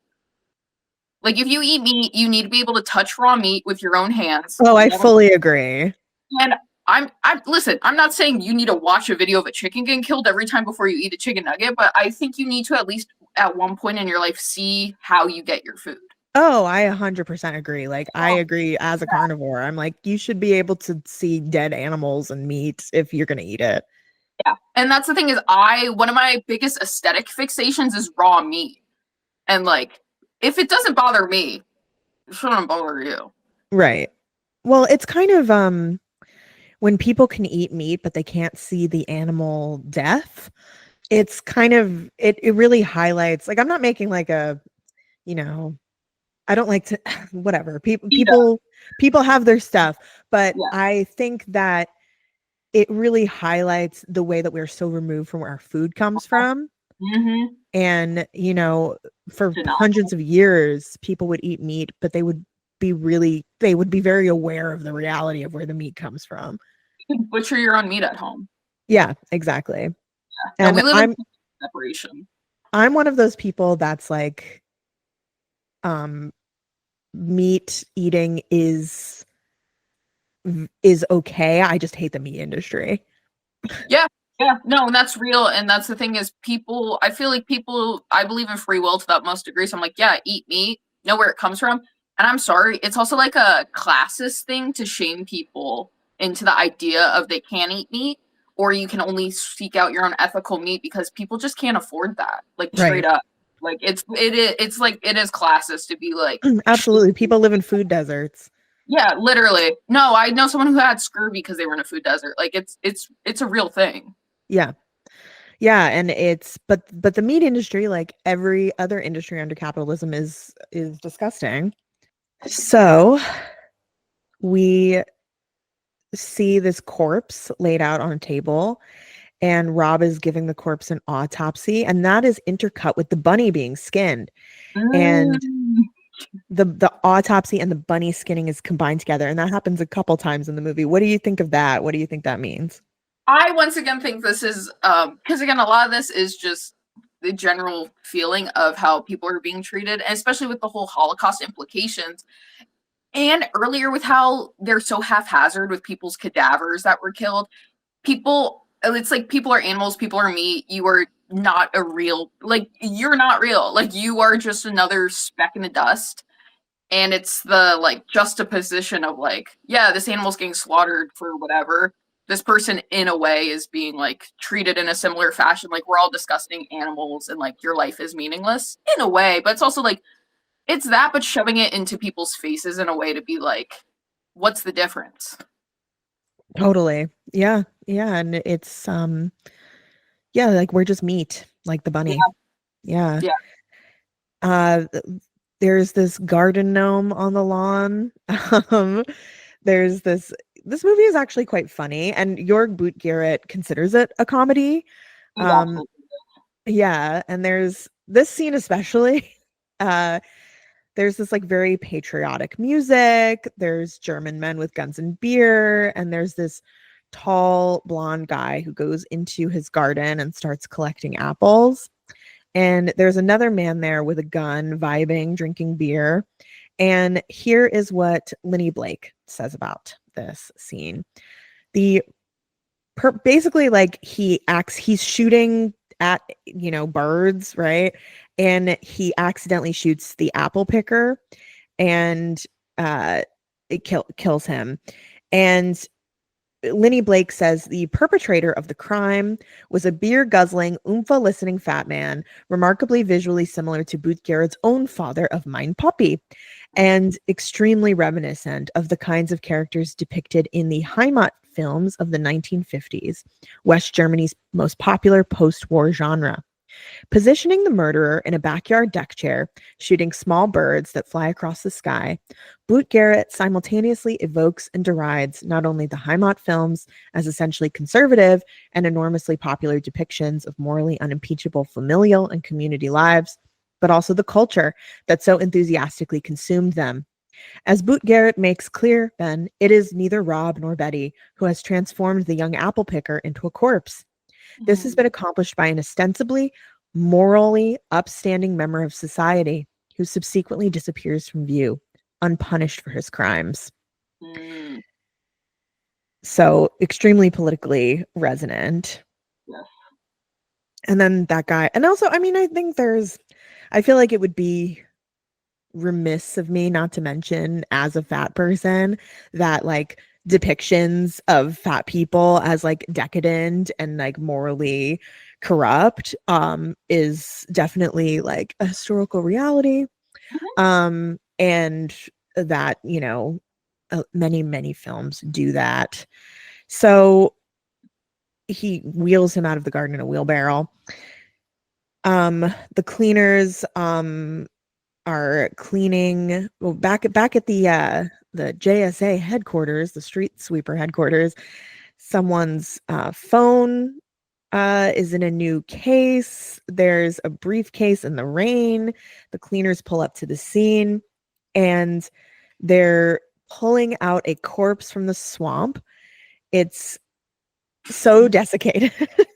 Like, if you eat meat, you need to be able to touch raw meat with your own hands. Oh, I fully agree. And I'm listen, I'm not saying you need to watch a video of a chicken getting killed every time before you eat a chicken nugget, but I think you need to at least at one point in your life see how you get your food. Oh, I 100% agree. Like, I agree as a carnivore. I'm like, you should be able to see dead animals and meat if you're going to eat it. Yeah. And that's the thing is, one of my biggest aesthetic fixations is raw meat. And like, if it doesn't bother me, it shouldn't bother you. Right. Well, it's kind of when people can eat meat but they can't see the animal death, it's kind of it really highlights, like, I'm not making like a, I don't like to whatever. People have their stuff, but yeah. I think that it really highlights the way that we're so removed from where our food comes from. Mm-hmm. And, for hundreds of years, people would eat meat, but they would be very aware of the reality of where the meat comes from. You can butcher your own meat at home. Yeah, exactly. Yeah. And we live in separation. I'm one of those people that's like, meat eating is okay. I just hate the meat industry. Yeah. Yeah, no, and that's real. And that's the thing is, I feel like I believe in free will to the utmost degree. So I'm like, yeah, eat meat, know where it comes from. And I'm sorry, it's also like a classist thing to shame people into the idea of they can't eat meat, or you can only seek out your own ethical meat, because people just can't afford that. Like, straight up. Like, it's like, it is classist to be like. Absolutely. People live in food deserts. Yeah, literally. No, I know someone who had scurvy because they were in a food desert. Like, it's a real thing. Yeah. Yeah. And but the meat industry, like every other industry under capitalism, is disgusting. So we see this corpse laid out on a table, and Rob is giving the corpse an autopsy, and that is intercut with the bunny being skinned. And the autopsy and the bunny skinning is combined together, and that happens a couple times in the movie. What do you think of that? What do you think that means? I once again think this is because again, a lot of this is just the general feeling of how people are being treated, and especially with the whole Holocaust implications, and earlier with how they're so haphazard with people's cadavers that were killed. It's like, people are animals, people are meat. You are not you're not real. Like, you are just another speck in the dust. And it's the like juxtaposition of like, yeah, this animal's getting slaughtered for whatever. This person, in a way, is being like treated in a similar fashion. Like, we're all disgusting animals, and like, your life is meaningless in a way. But it's also like, it's that, but shoving it into people's faces in a way to be like, what's the difference? Totally. Yeah. Yeah. And it's yeah, like, we're just meat, like the bunny. Yeah. There's this garden gnome on the lawn. There's this movie is actually quite funny, and Jorg Boot-Garrett considers it a comedy. Yeah, and there's this scene especially. There's this like very patriotic music. There's German men with guns and beer, and there's this tall blonde guy who goes into his garden and starts collecting apples. And there's another man there with a gun, vibing, drinking beer. And here is what Linny Blake says about this scene. Basically, like, he's shooting at, birds, right? And he accidentally shoots the apple picker, and it kills him. And Linny Blake says the perpetrator of the crime was a beer-guzzling, oompa-listening fat man, remarkably visually similar to Booth Garrett's own father of Mein Puppy, and extremely reminiscent of the kinds of characters depicted in the Heimat films of the 1950s, West Germany's most popular post-war genre. Positioning the murderer in a backyard deck chair, shooting small birds that fly across the sky, Boot Garrett simultaneously evokes and derides not only the Heimat films as essentially conservative and enormously popular depictions of morally unimpeachable familial and community lives, but also the culture that so enthusiastically consumed them. As Boot Garrett makes clear, then, it is neither Rob nor Betty who has transformed the young apple picker into a corpse. This has been accomplished by an ostensibly morally upstanding member of society who subsequently disappears from view, unpunished for his crimes. So extremely politically resonant. Yes. And then that guy, and also, I mean, I feel like it would be remiss of me not to mention, as a fat person, that like depictions of fat people as like decadent and like morally corrupt is definitely like a historical reality. And that, you know, many films do that. So he wheels him out of the garden in a wheelbarrow. The cleaners are cleaning back at the JSA headquarters, the street sweeper headquarters. Someone's phone is in a new case. There's a briefcase in the rain. The cleaners pull up to the scene and they're pulling out a corpse from the swamp. It's so desiccated.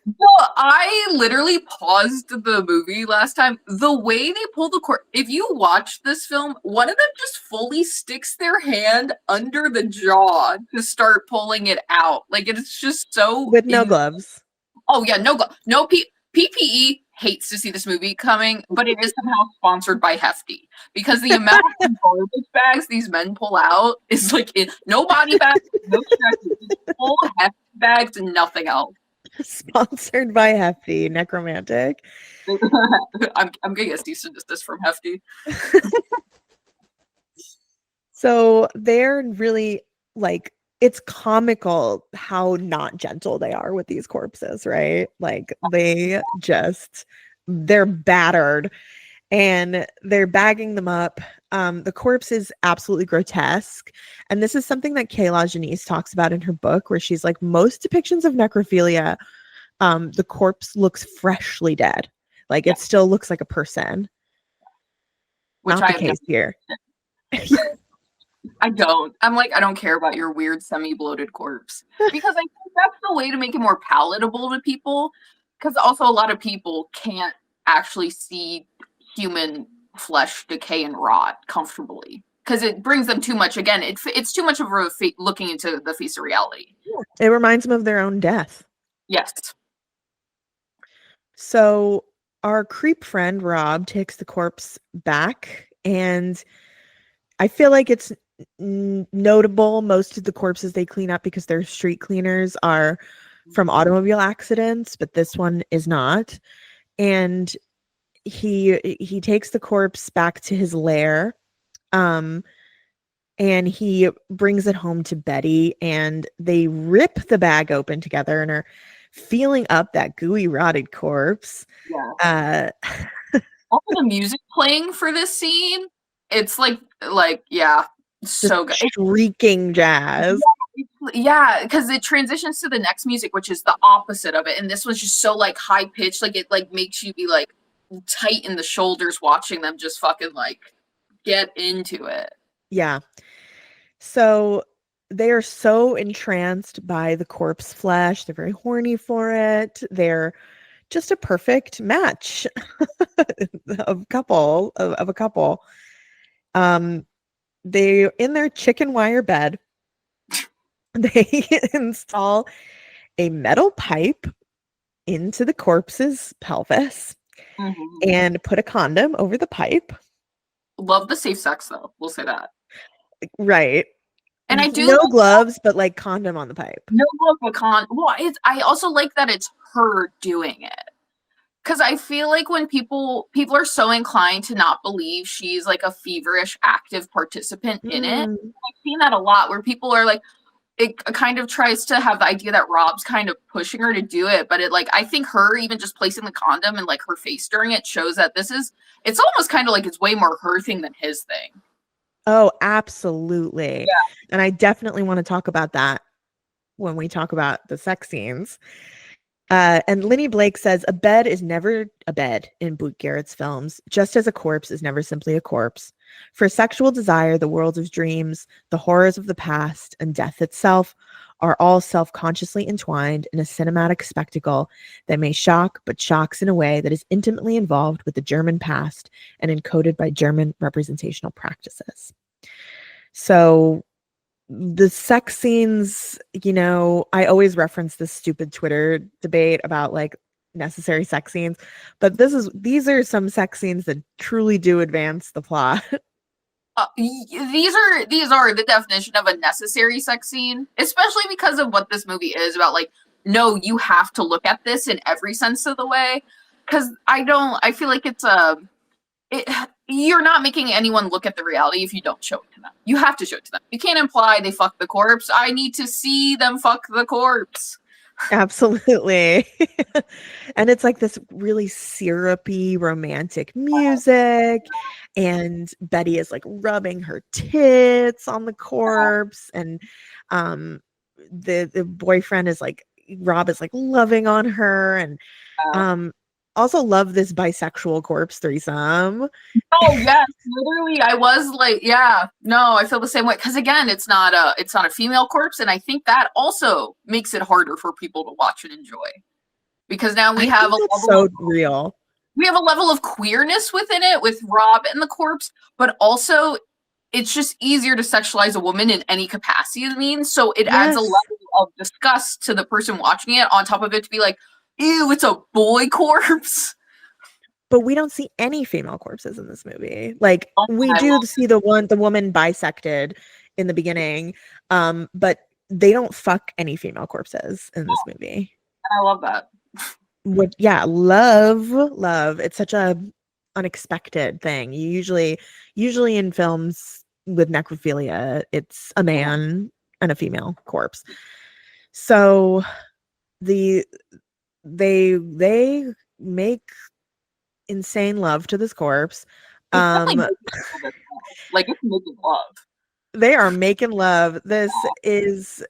Well, I literally paused the movie last time. The way they pull the corpse, if you watch this film, one of them just fully sticks their hand under the jaw to start pulling it out. Like, it's just so... With no gloves. Oh, yeah, no gloves. No PPE hates to see this movie coming, but it is somehow sponsored by Hefty. Because the amount of garbage bags these men pull out is like, no body bags, no stretches, full Hefty bags and nothing else. Sponsored by Hefty, Nekromantik. I'm getting a cease and desist from Hefty. So they're really like, it's comical how not gentle they are with these corpses, right? Like they're battered and they're bagging them up. The corpse is absolutely grotesque. And this is something that Kayla Janice talks about in her book, where she's like, most depictions of necrophilia, the corpse looks freshly dead. Like it still looks like a person. Which Not the case here. I don't. I'm like, I don't care about your weird semi-bloated corpse. Because I think that's the way to make it more palatable to people. Because also a lot of people can't actually see human flesh decay and rot comfortably. Because it brings them too much. Again, it's too much of a looking into the face of reality. It reminds them of their own death. Yes. So our creep friend Rob takes the corpse back, and I feel like it's notable. Most of the corpses they clean up, because they're street cleaners, are from automobile accidents, but this one is not. And he takes the corpse back to his lair, and he brings it home to Betty, and they rip the bag open together and are feeling up that gooey, rotted corpse. Yeah. Also, the music playing for this scene, it's like yeah, so good. Shrieking jazz. Yeah, because it transitions to the next music, which is the opposite of it, and this was just so like high pitched, like it like makes you be like tight in the shoulders watching them just fucking like get into it. Yeah. So they are so entranced by the corpse flesh. They're very horny for it. They're just a perfect match of a couple. They, in their chicken wire bed, they install a metal pipe into the corpse's pelvis and put a condom over the pipe. Love the safe sex though. We'll say that. Right. And I do no like gloves, but like condom on the pipe. no glove pecan. Well, I also like that it's her doing it. Because I feel like when people are so inclined to not believe she's like a feverish, active participant in it. I've seen that a lot where people are like, it kind of tries to have the idea that Rob's kind of pushing her to do it, but it like I think her even just placing the condom and like her face during it shows that it's almost kind of like it's way more her thing than his thing. Oh, absolutely. Yeah. And I definitely want to talk about that when we talk about the sex scenes. And Linny Blake says, a bed is never a bed in Boot Garrett's films, just as a corpse is never simply a corpse. For sexual desire, the world of dreams, the horrors of the past, and death itself are all self-consciously entwined in a cinematic spectacle that may shock, but shocks in a way that is intimately involved with the German past and encoded by German representational practices. So the sex scenes, you know, I always reference this stupid Twitter debate about like necessary sex scenes, but these are some sex scenes that truly do advance the plot. These are the definition of a necessary sex scene, especially because of what this movie is about. Like, no, you have to look at this in every sense of the way. Because I feel like you're not making anyone look at the reality if you don't show it to them. You have to show it to them. You can't imply they fuck the corpse. I need to see them fuck the corpse. Absolutely. And it's like this really syrupy romantic music, and Betty is like rubbing her tits on the corpse, and the boyfriend is like, Rob is like loving on her, and also love this bisexual corpse threesome. Oh yes, literally. I was like, yeah, no, I feel the same way. Because again, it's not a female corpse, and I think that also makes it harder for people to watch and enjoy. Because now we have real. We have a level of queerness within it with Rob and the corpse, but also it's just easier to sexualize a woman in any capacity. I mean, so it adds a level of disgust to the person watching it. On top of it, to be like, ew, it's a boy corpse. But we don't see any female corpses in this movie. Like, we do see the woman bisected in the beginning, but they don't fuck any female corpses in this movie. I love that. Love. It's such a unexpected thing. Usually in films with necrophilia, it's a man and a female corpse. So they make insane love to this corpse. Like it's making love. They are making love. This is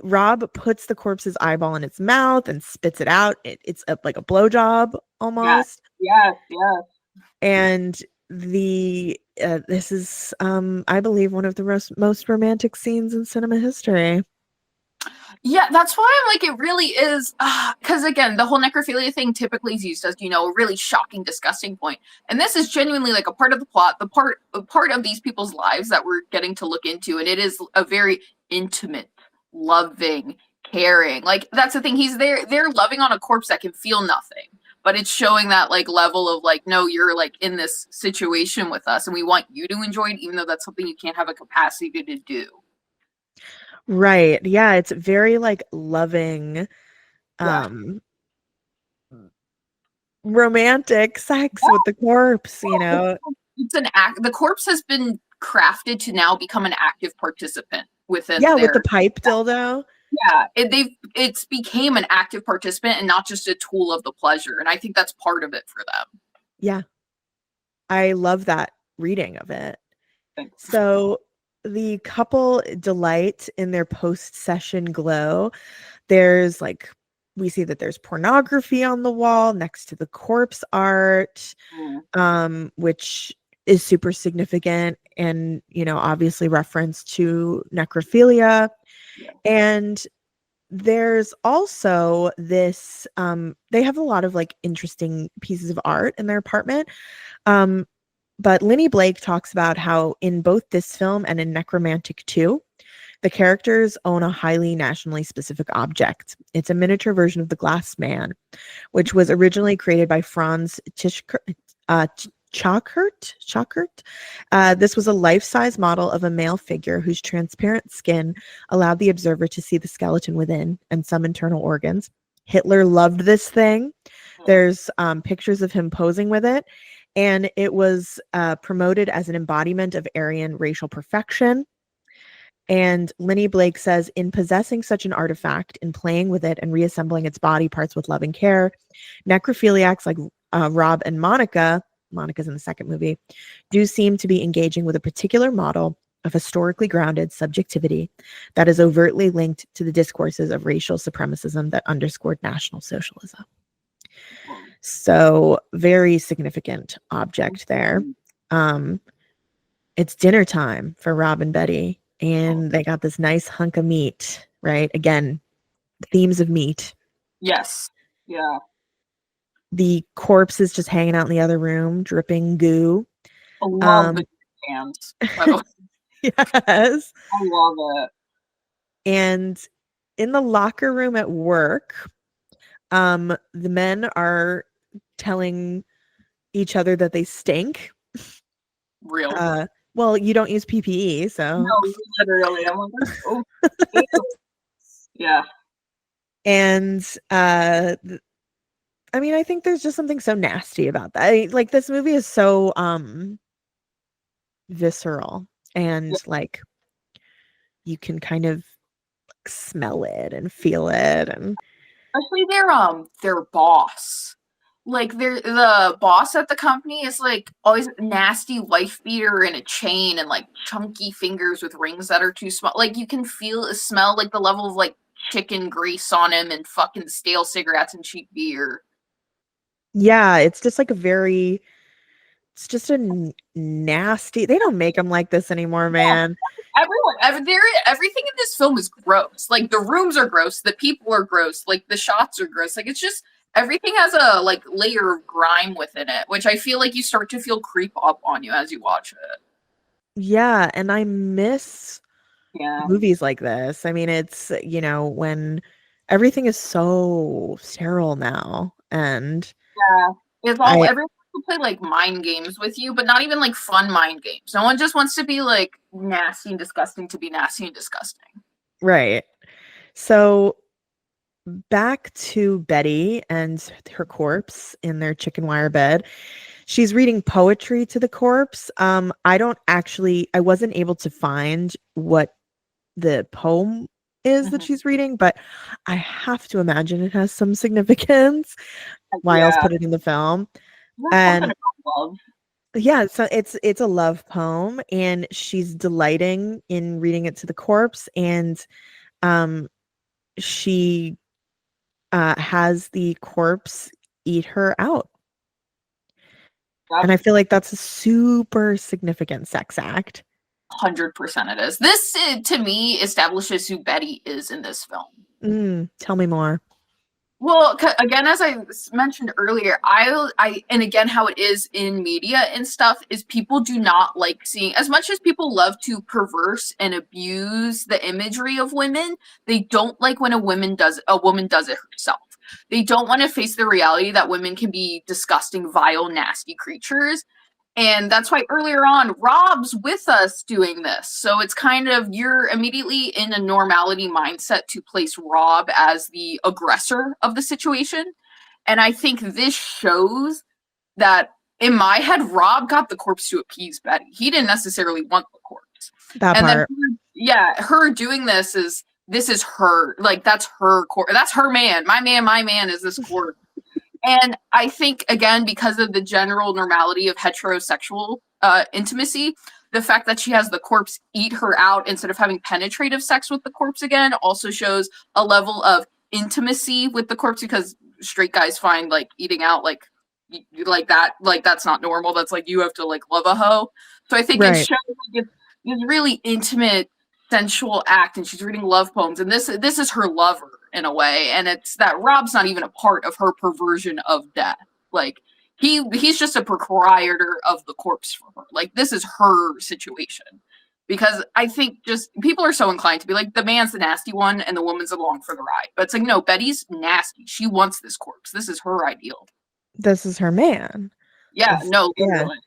Rob puts the corpse's eyeball in its mouth and spits it out. It's like a blowjob almost. Yes. And this is I believe one of the most romantic scenes in cinema history. Yeah, that's why I'm like, it really is, because again, the whole necrophilia thing typically is used as, a really shocking, disgusting point. And this is genuinely like a part of the plot, a part of these people's lives that we're getting to look into. And it is a very intimate, loving, caring. Like, that's the thing. They're loving on a corpse that can feel nothing. But it's showing that like level of like, no, you're like in this situation with us and we want you to enjoy it, even though that's something you can't have a capacity to do. Right. Yeah, it's very like loving, romantic sex with the corpse, It's an the corpse has been crafted to now become an active participant within with the pipe dildo. Yeah, it's became an active participant and not just a tool of the pleasure. And I think that's part of it for them. Yeah. I love that reading of it. Thanks. So the couple delight in their post-session glow. There's like, we see that there's pornography on the wall next to the corpse art, which is super significant and, obviously reference to necrophilia. Yeah. And there's also this, they have a lot of like interesting pieces of art in their apartment. But Linny Blake talks about how in both this film and in Nekromantik 2, the characters own a highly nationally specific object. It's a miniature version of the Glass Man, which was originally created by Franz Chalkert. This was a life-size model of a male figure whose transparent skin allowed the observer to see the skeleton within and some internal organs. Hitler loved this thing. There's pictures of him posing with it, and it was promoted as an embodiment of Aryan racial perfection. And Linny Blake says, in possessing such an artifact, in playing with it and reassembling its body parts with loving care, necrophiliacs like Rob and Monica's in the second movie, do seem to be engaging with a particular model of historically grounded subjectivity that is overtly linked to the discourses of racial supremacism that underscored National Socialism. So, very significant object there. It's dinner time for Rob and Betty, and they got this nice hunk of meat, right? Again, themes of meat. Yes. Yeah. The corpse is just hanging out in the other room, dripping goo. I love the hands. Yes. I love it. And in the locker room at work, the men are telling each other that they stink. Real. Well, you don't use PPE, so. No, literally. I'm like, oh. Yeah. And I mean, I think there's just something so nasty about that. Like, this movie is so visceral, and like you can kind of smell it and feel it, and especially their boss. Like the boss at the company is like always nasty wife beater in a chain and like chunky fingers with rings that are too small. Like you can smell like the level of like chicken grease on him and fucking stale cigarettes and cheap beer. Yeah, it's just like it's just a nasty. They don't make them like this anymore, man. Everything in this film is gross. Like the rooms are gross, the people are gross, like the shots are gross. Like it's just everything has a like layer of grime within it, which I feel like you start to feel creep up on you as you watch it. Yeah, and I miss movies like this. I mean, it's, you know, when everything is so sterile now, and it's all everyone will play like mind games with you, but not even like fun mind games. No one just wants to be like nasty and disgusting to be nasty and disgusting. Right. So back to Betty and her corpse in their chicken wire bed. She's reading poetry to the corpse. I wasn't able to find what the poem is that she's reading, but I have to imagine it has some significance. Miles put it in the film. And yeah, so it's a love poem, and she's delighting in reading it to the corpse, and she has the corpse eat her out. And I feel like that's a super significant sex act. 100% it is. This, to me, establishes who Betty is in this film. Tell me more. Well, again, as I mentioned earlier, and again, how it is in media and stuff is people do not like seeing, as much as people love to perverse and abuse the imagery of women, they don't like when a woman does it herself. They don't want to face the reality that women can be disgusting, vile, nasty creatures. And that's why earlier on, Rob's with us doing this. So it's kind of, you're immediately in a normality mindset to place Rob as the aggressor of the situation. And I think this shows that, in my head, Rob got the corpse to appease Betty. He didn't necessarily want the corpse. Then, her doing this is her, like, that's her corpse. That's her man. My man is this corpse. And I think, again, because of the general normality of heterosexual intimacy, the fact that she has the corpse eat her out instead of having penetrative sex with the corpse again also shows a level of intimacy with the corpse, because straight guys find like eating out like that, like that's not normal. That's like you have to like love a hoe. So I think it shows like it's really intimate, sensual act, and she's reading love poems, and this is her lover in a way, and it's that Rob's not even a part of her perversion of death. Like he's just a proprietor of the corpse for her. Like this is her situation, because I think just people are so inclined to be like the man's the nasty one and the woman's along for the ride, but it's like no, Betty's nasty. She wants this corpse. This is her ideal. This is her man. Yeah, no, Yeah. literally.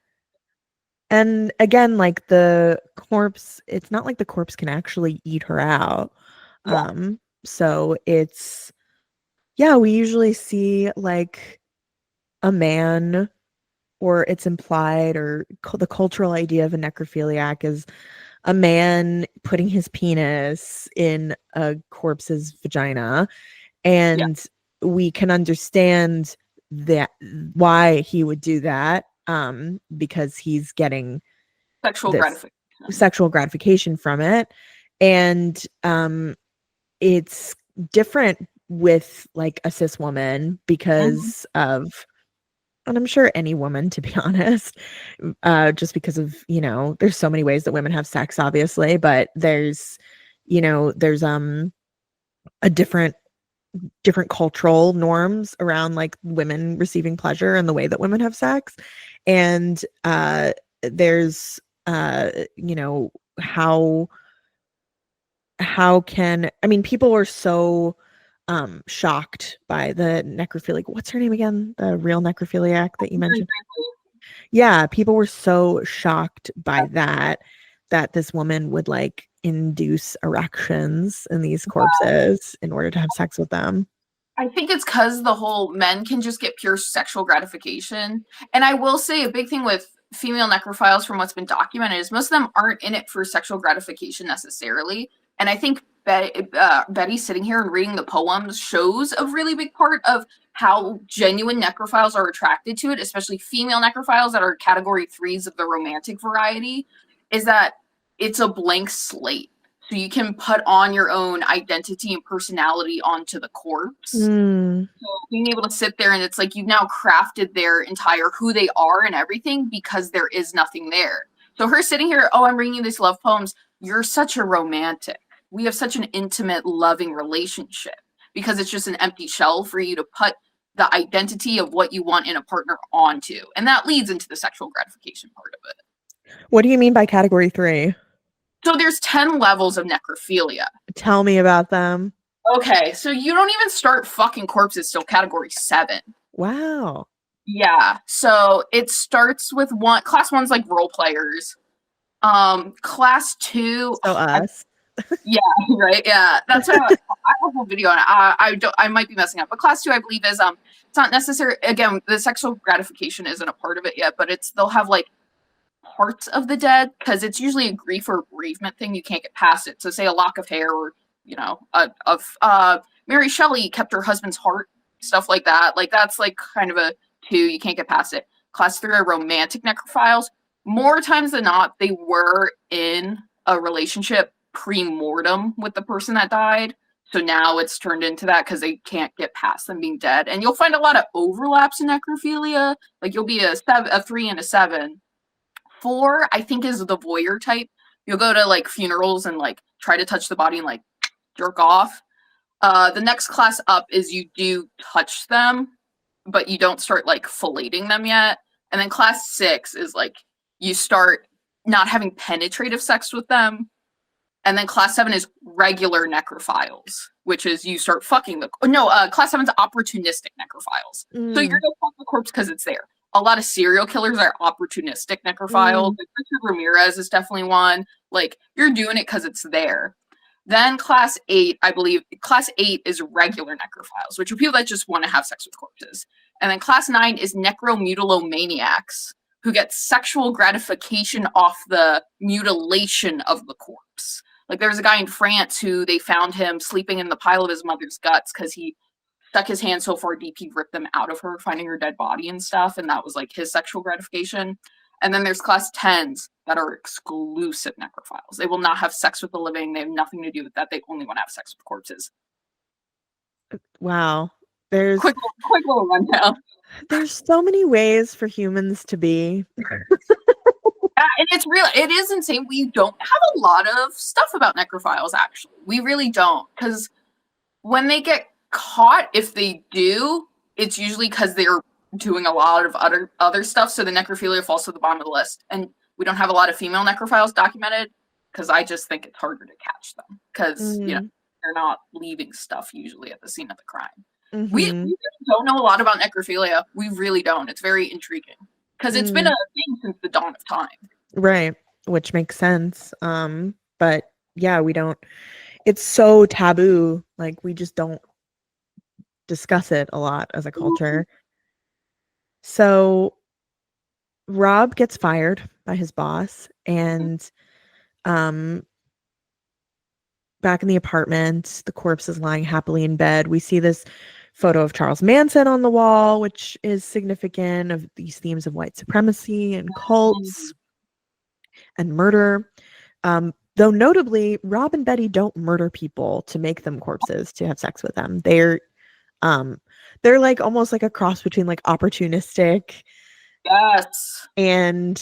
And again, like the corpse, it's not like the corpse can actually eat her out. Yeah. So it's, yeah, we usually see like a man, or it's implied, or the cultural idea of a necrophiliac is a man putting his penis in a corpse's vagina. And we can understand that why he would do that, because he's getting Sexual this gratification. sexual gratification from it. And it's different with like a cis woman because of, and I'm sure any woman, to be honest, just because of, you know, there's so many ways that women have sex, obviously, but there's, you know, there's a different cultural norms around like women receiving pleasure and the way that women have sex. And there's you know, how can, I mean, people were so shocked by the necrophiliac, what's her name again, the real necrophiliac that you mentioned? Yeah, people were so shocked by that this woman would like induce erections in these corpses in order to have sex with them. I think it's because the whole men can just get pure sexual gratification. And I will say a big thing with female necrophiles, from what's been documented, is most of them aren't in it for sexual gratification necessarily. And I think Betty sitting here and reading the poems shows a really big part of how genuine necrophiles are attracted to it, especially female necrophiles that are category 3s of the romantic variety, is that it's a blank slate. So you can put on your own identity and personality onto the corpse. So being able to sit there and it's like you've now crafted their entire who they are and everything because there is nothing there. So her sitting here, oh, I'm reading you these love poems. You're such a romantic. We have such an intimate, loving relationship because it's just an empty shell for you to put the identity of what you want in a partner onto. And that leads into the sexual gratification part of it. What do you mean by category 3? So there's 10 levels of necrophilia. Tell me about them. Okay, so you don't even start fucking corpses till category 7. Wow. Yeah, so it starts with class 1's like role players. Class 2. So us. Yeah, right. Yeah, that's what I have a whole video on it. I might be messing up, but class 2 I believe is it's not necessary. Again, the sexual gratification isn't a part of it yet, but they'll have like parts of the dead because it's usually a grief or bereavement thing. You can't get past it. So say a lock of hair, or you know, Mary Shelley kept her husband's heart, stuff like that. Like that's like kind of a 2. You can't get past it. Class 3 are romantic necrophiles. More times than not, they were in a relationship pre-mortem with the person that died. So now it's turned into that because they can't get past them being dead. And you'll find a lot of overlaps in necrophilia. Like you'll be a 3 and a 7. 4, I think, is the voyeur type. You'll go to like funerals and like try to touch the body and like jerk off. The next class up is you do touch them, but you don't start like filleting them yet. And then class 6 is like you start not having penetrative sex with them. And then class 7 is regular necrophiles, which is you start fucking class 7 is opportunistic necrophiles. So you're gonna fuck the corpse because it's there. A lot of serial killers are opportunistic necrophiles. Like Richard Ramirez is definitely one. Like you're doing it because it's there. Then class 8, I believe, class 8 is regular necrophiles, which are people that just want to have sex with corpses. And then class 9 is necromutilomaniacs, who get sexual gratification off the mutilation of the corpse. Like there was a guy in France who they found him sleeping in the pile of his mother's guts because he stuck his hand so far deep he ripped them out of her, finding her dead body and stuff, and that was like his sexual gratification. And then there's class 10s that are exclusive necrophiles. They will not have sex with the living. They have nothing to do with that. They only want to have sex with corpses. Wow. There's quick little rundown. There's so many ways for humans to be. And it's real. It is insane. We don't have a lot of stuff about necrophiles, actually. We really don't. Because when they get caught, if they do, it's usually because they're doing a lot of other stuff. So the necrophilia falls to the bottom of the list. And we don't have a lot of female necrophiles documented because I just think it's harder to catch them. Because, you know, they're not leaving stuff usually at the scene of the crime. We really don't know a lot about necrophilia. We really don't. It's very intriguing. because it's been a thing since the dawn of time. Right, which makes sense. But yeah, we don't. It's so taboo. Like we just don't discuss it a lot as a culture. So Rob gets fired by his boss, and back in the apartment, the corpse is lying happily in bed. We see this photo of Charles Manson on the wall, which is significant of these themes of white supremacy and cults and murder. Though notably, Rob and Betty don't murder people to make them corpses to have sex with them. They're like almost like a cross between like opportunistic, Yes, and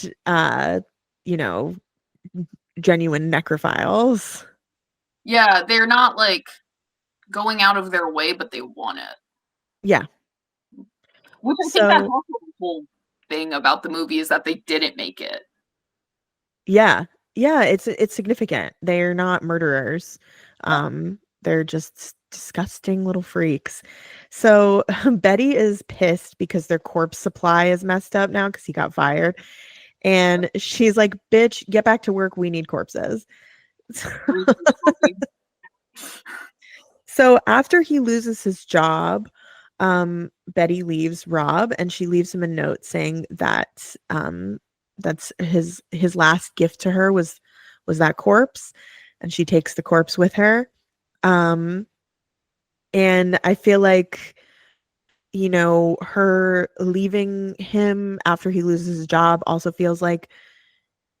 genuine necrophiles. yeah, they're not like going out of their way, but they want it. Yeah. Which I think that's also the whole thing about the movie, is that they didn't make it. Yeah. Yeah, it's significant. They're not murderers. They're just disgusting little freaks. So Betty is pissed because their corpse supply is messed up now because he got fired. And she's like, bitch, get back to work. We need corpses. So after he loses his job, Betty leaves Rob, and she leaves him a note saying that that's his last gift to her was that corpse, and she takes the corpse with her. And I feel like, her leaving him after he loses his job also feels like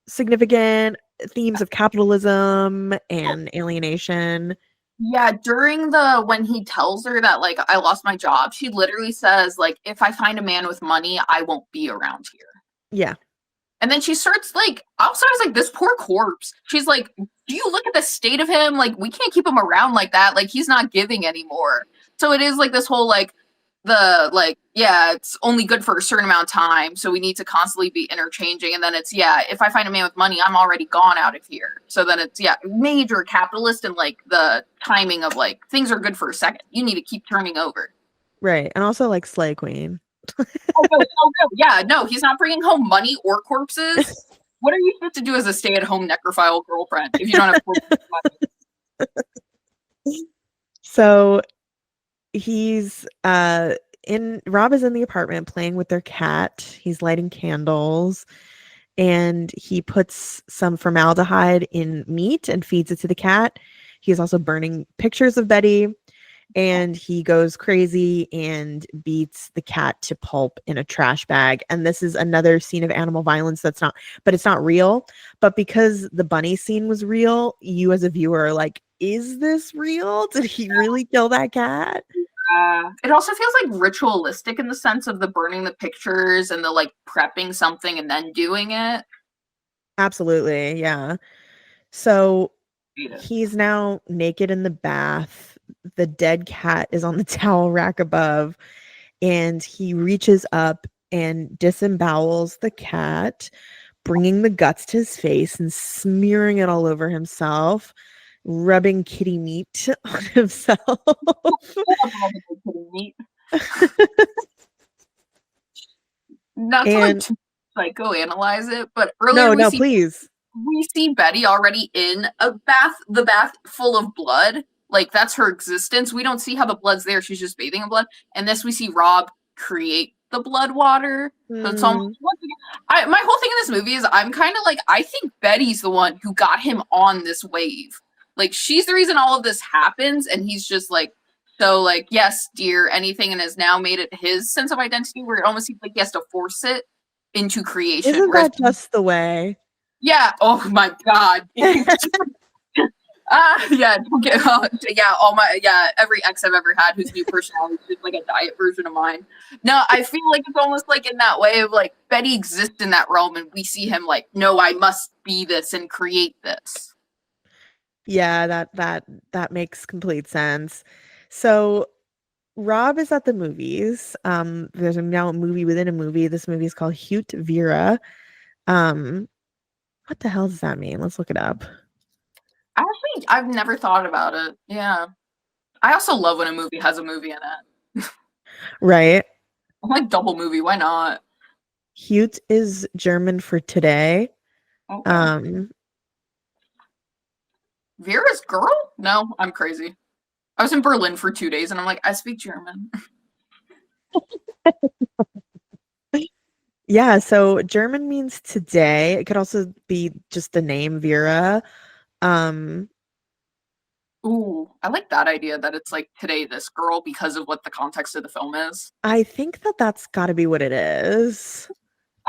significant themes of capitalism and alienation. Yeah, during when he tells her that, like, I lost my job, she literally says, like, if I find a man with money, I won't be around here. Yeah. And then she starts, like, also I was like, this poor corpse. She's like, do you look at the state of him? Like, we can't keep him around like that. Like, he's not giving anymore. So it is, like, this whole, like, it's only good for a certain amount of time, so we need to constantly be interchanging. And then it's, if I find a man with money, I'm already gone out of here. So then it's, major capitalist, and, like, the timing of, like, things are good for a second. You need to keep turning over. Right. And also, like, Slay Queen. Oh, no. Yeah, no, he's not bringing home money or corpses. What are you supposed to do as a stay-at-home necrophile girlfriend if you don't have corpses money? So he's Rob is in the apartment playing with their cat. He's lighting candles, and he puts some formaldehyde in meat and feeds it to the cat. He's also burning pictures of Betty, and he goes crazy and beats the cat to pulp in a trash bag. And this is another scene of animal violence it's not real. But because the bunny scene was real, you as a viewer are like, is this real? Did he really kill that cat? It also feels like ritualistic in the sense of the burning the pictures and the, like, prepping something and then doing it. Absolutely, yeah. So he's now naked in the bath. The dead cat is on the towel rack above, and he reaches up and disembowels the cat, bringing the guts to his face and smearing it all over himself, rubbing kitty meat on himself. Not to, like, psychoanalyze it, but earlier please. We see Betty already in the bath full of blood. Like, that's her existence. We don't see how the blood's there. She's just bathing in blood. And this, we see Rob create the blood water. So it's almost, my whole thing in this movie is I'm kind of like, I think Betty's the one who got him on this wave. Like, she's the reason all of this happens, and he's just like, so, like, yes, dear, anything, and has now made it his sense of identity, where it almost seems like he has to force it into creation. Isn't that just the way? Yeah. Oh my God. Every ex I've ever had whose new personality is like a diet version of mine. No, I feel like it's almost like in that way of, like, Betty exists in that realm, and we see him like, no, I must be this and create this. Yeah, that makes complete sense. So Rob is at the movies. There's now a movie within a movie. This movie is called Hute Vera. What the hell does that mean? Let's look it up. Actually, I've never thought about it. Yeah. I also love when a movie has a movie in it. Right. I'm like, double movie, why not? Hute is German for today. Okay. Vera's girl? No, I'm crazy. I was in Berlin for 2 days and I'm like, I speak German. Yeah, so German means today. It could also be just the name Vera. Ooh, I like that idea that it's like today this girl because of what the context of the film is. I think that that's got to be what it is.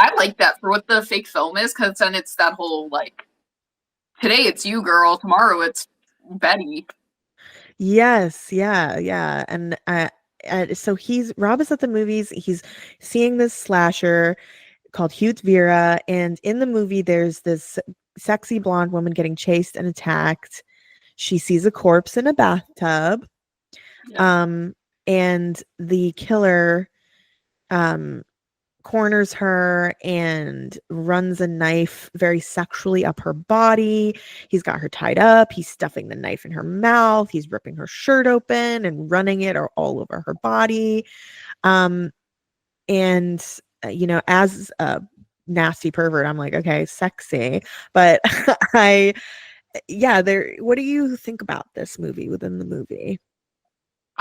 I like that for what the fake film is, because then it's that whole like, today it's you, girl. Tomorrow it's Betty. Yes, yeah. And so Rob is at the movies. He's seeing this slasher called Hute Vera, and in the movie there's this sexy blonde woman getting chased and attacked. She sees a corpse in a bathtub. Yeah. And the killer corners her and runs a knife very sexually up her body. He's got her tied up. He's stuffing the knife in her mouth. He's ripping her shirt open and running it all over her body. And you know, as a nasty pervert, I'm like, okay, sexy. But what do you think about this movie within the movie?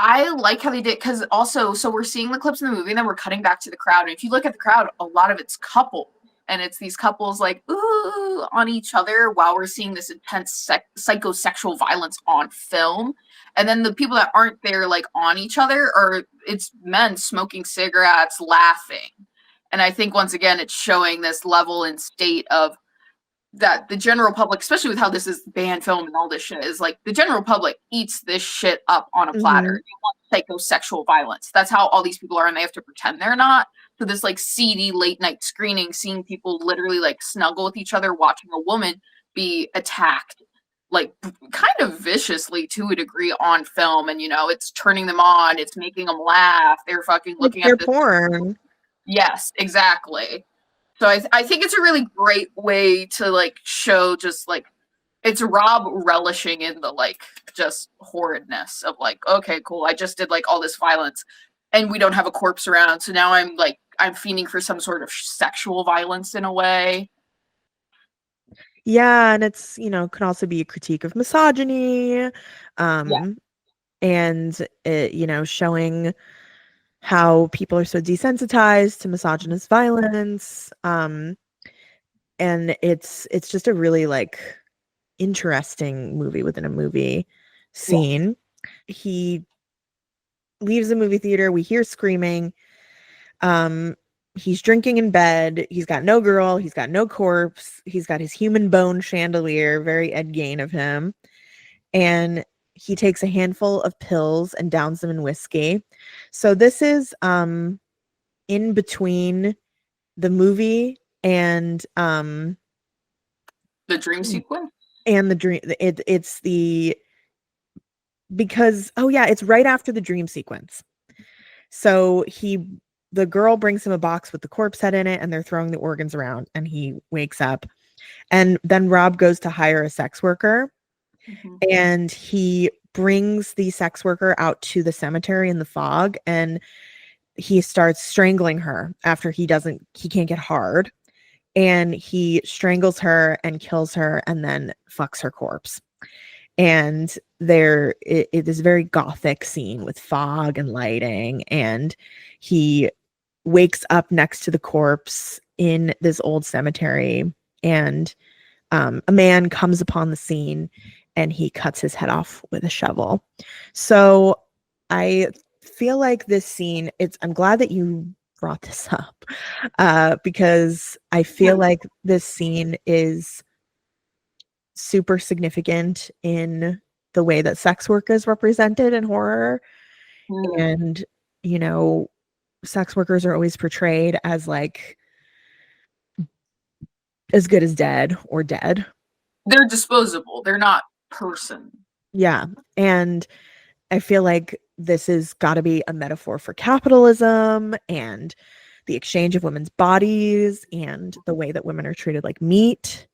I like how they did, because also, so we're seeing the clips in the movie and then we're cutting back to the crowd. And if you look at the crowd, a lot of it's couple. And it's these couples like, ooh, on each other while we're seeing this intense psychosexual violence on film. And then the people that aren't there, like on each other, are it's men smoking cigarettes, laughing. And I think once again, it's showing this level and state of that the general public, especially with how this is banned film and all this shit, is like the general public eats this shit up on a platter. They want psychosexual violence. That's how all these people are, and they have to pretend they're not. So this like seedy late night screening, seeing people literally like snuggle with each other, watching a woman be attacked, like kind of viciously to a degree on film, and you know it's turning them on, it's making them laugh. They're fucking looking at their porn. Yes, exactly. So I think it's a really great way to like show just like it's Rob relishing in the like just horridness of like, okay, cool, I just did like all this violence and we don't have a corpse around, so now I'm fiending for some sort of sexual violence in a way. Yeah, and it's, you know, can also be a critique of misogyny. And it, you know, showing how people are so desensitized to misogynist violence. And it's just a really like interesting movie within a movie scene. He leaves the movie theater, we hear screaming. He's drinking in bed. He's got no girl. He's got no corpse. He's got his human bone chandelier, very Ed Gein of him. And he takes a handful of pills and downs them in whiskey. So this is in between the movie and the dream sequence. And the dream. It's the because it's right after the dream sequence. So the girl brings him a box with the corpse head in it, and they're throwing the organs around, and he wakes up. And then Rob goes to hire a sex worker, and he brings the sex worker out to the cemetery in the fog, and he starts strangling her after he can't get hard. And he strangles her and kills her and then fucks her corpse. And it is a very gothic scene with fog and lighting, and he wakes up next to the corpse in this old cemetery, and a man comes upon the scene and he cuts his head off with a shovel. So I feel like this scene, I'm glad that you brought this up, because I feel like this scene is super significant in the way that sex work is represented in horror. And, you know, sex workers are always portrayed as like as good as dead or dead. They're disposable. They're not person. Yeah. And I feel like this has got to be a metaphor for capitalism and the exchange of women's bodies and the way that women are treated like meat.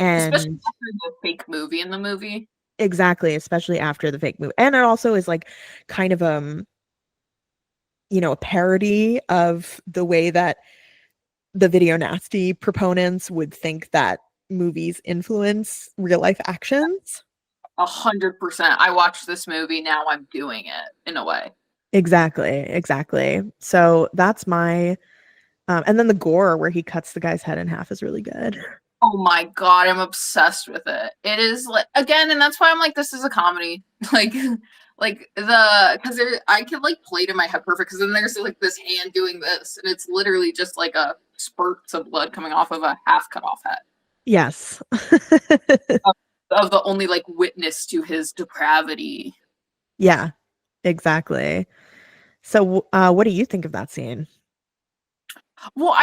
And especially after the fake movie in the movie. Exactly, especially after the fake movie. And it also is like kind of you know, a parody of the way that the video nasty proponents would think that movies influence real life actions. 100%. I watched this movie, now I'm doing it in a way. Exactly. So that's my and then the gore where he cuts the guy's head in half is really good. Oh my god, I'm obsessed with it. It is like, again, and that's why I'm like, this is a comedy. Like because I could like play it in my head perfect, because then there's like this hand doing this, and it's literally just like a spurts of blood coming off of a half cut off head Yes. of the only like witness to his depravity. Yeah, exactly. So what do you think of that scene? Well,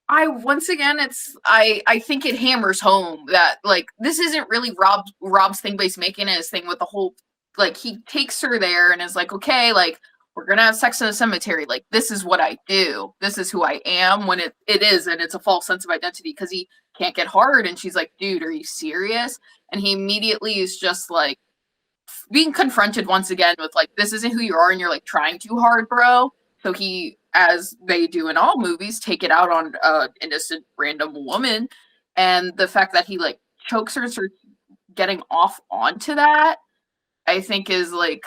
I once again, I think it hammers home that like this isn't really Rob's thing, but he's making it his thing with the whole, like, he takes her there and is like, okay, like, we're gonna have sex in a cemetery, like, this is what I do, this is who I am, when it is, and it's a false sense of identity because he can't get hard, and she's like, dude, are you serious? And he immediately is just like being confronted once again with like, this isn't who you are, and you're like trying too hard, bro. So he, as they do in all movies, take it out on an innocent random woman, and the fact that he like chokes her, starts getting off onto that, I think is like,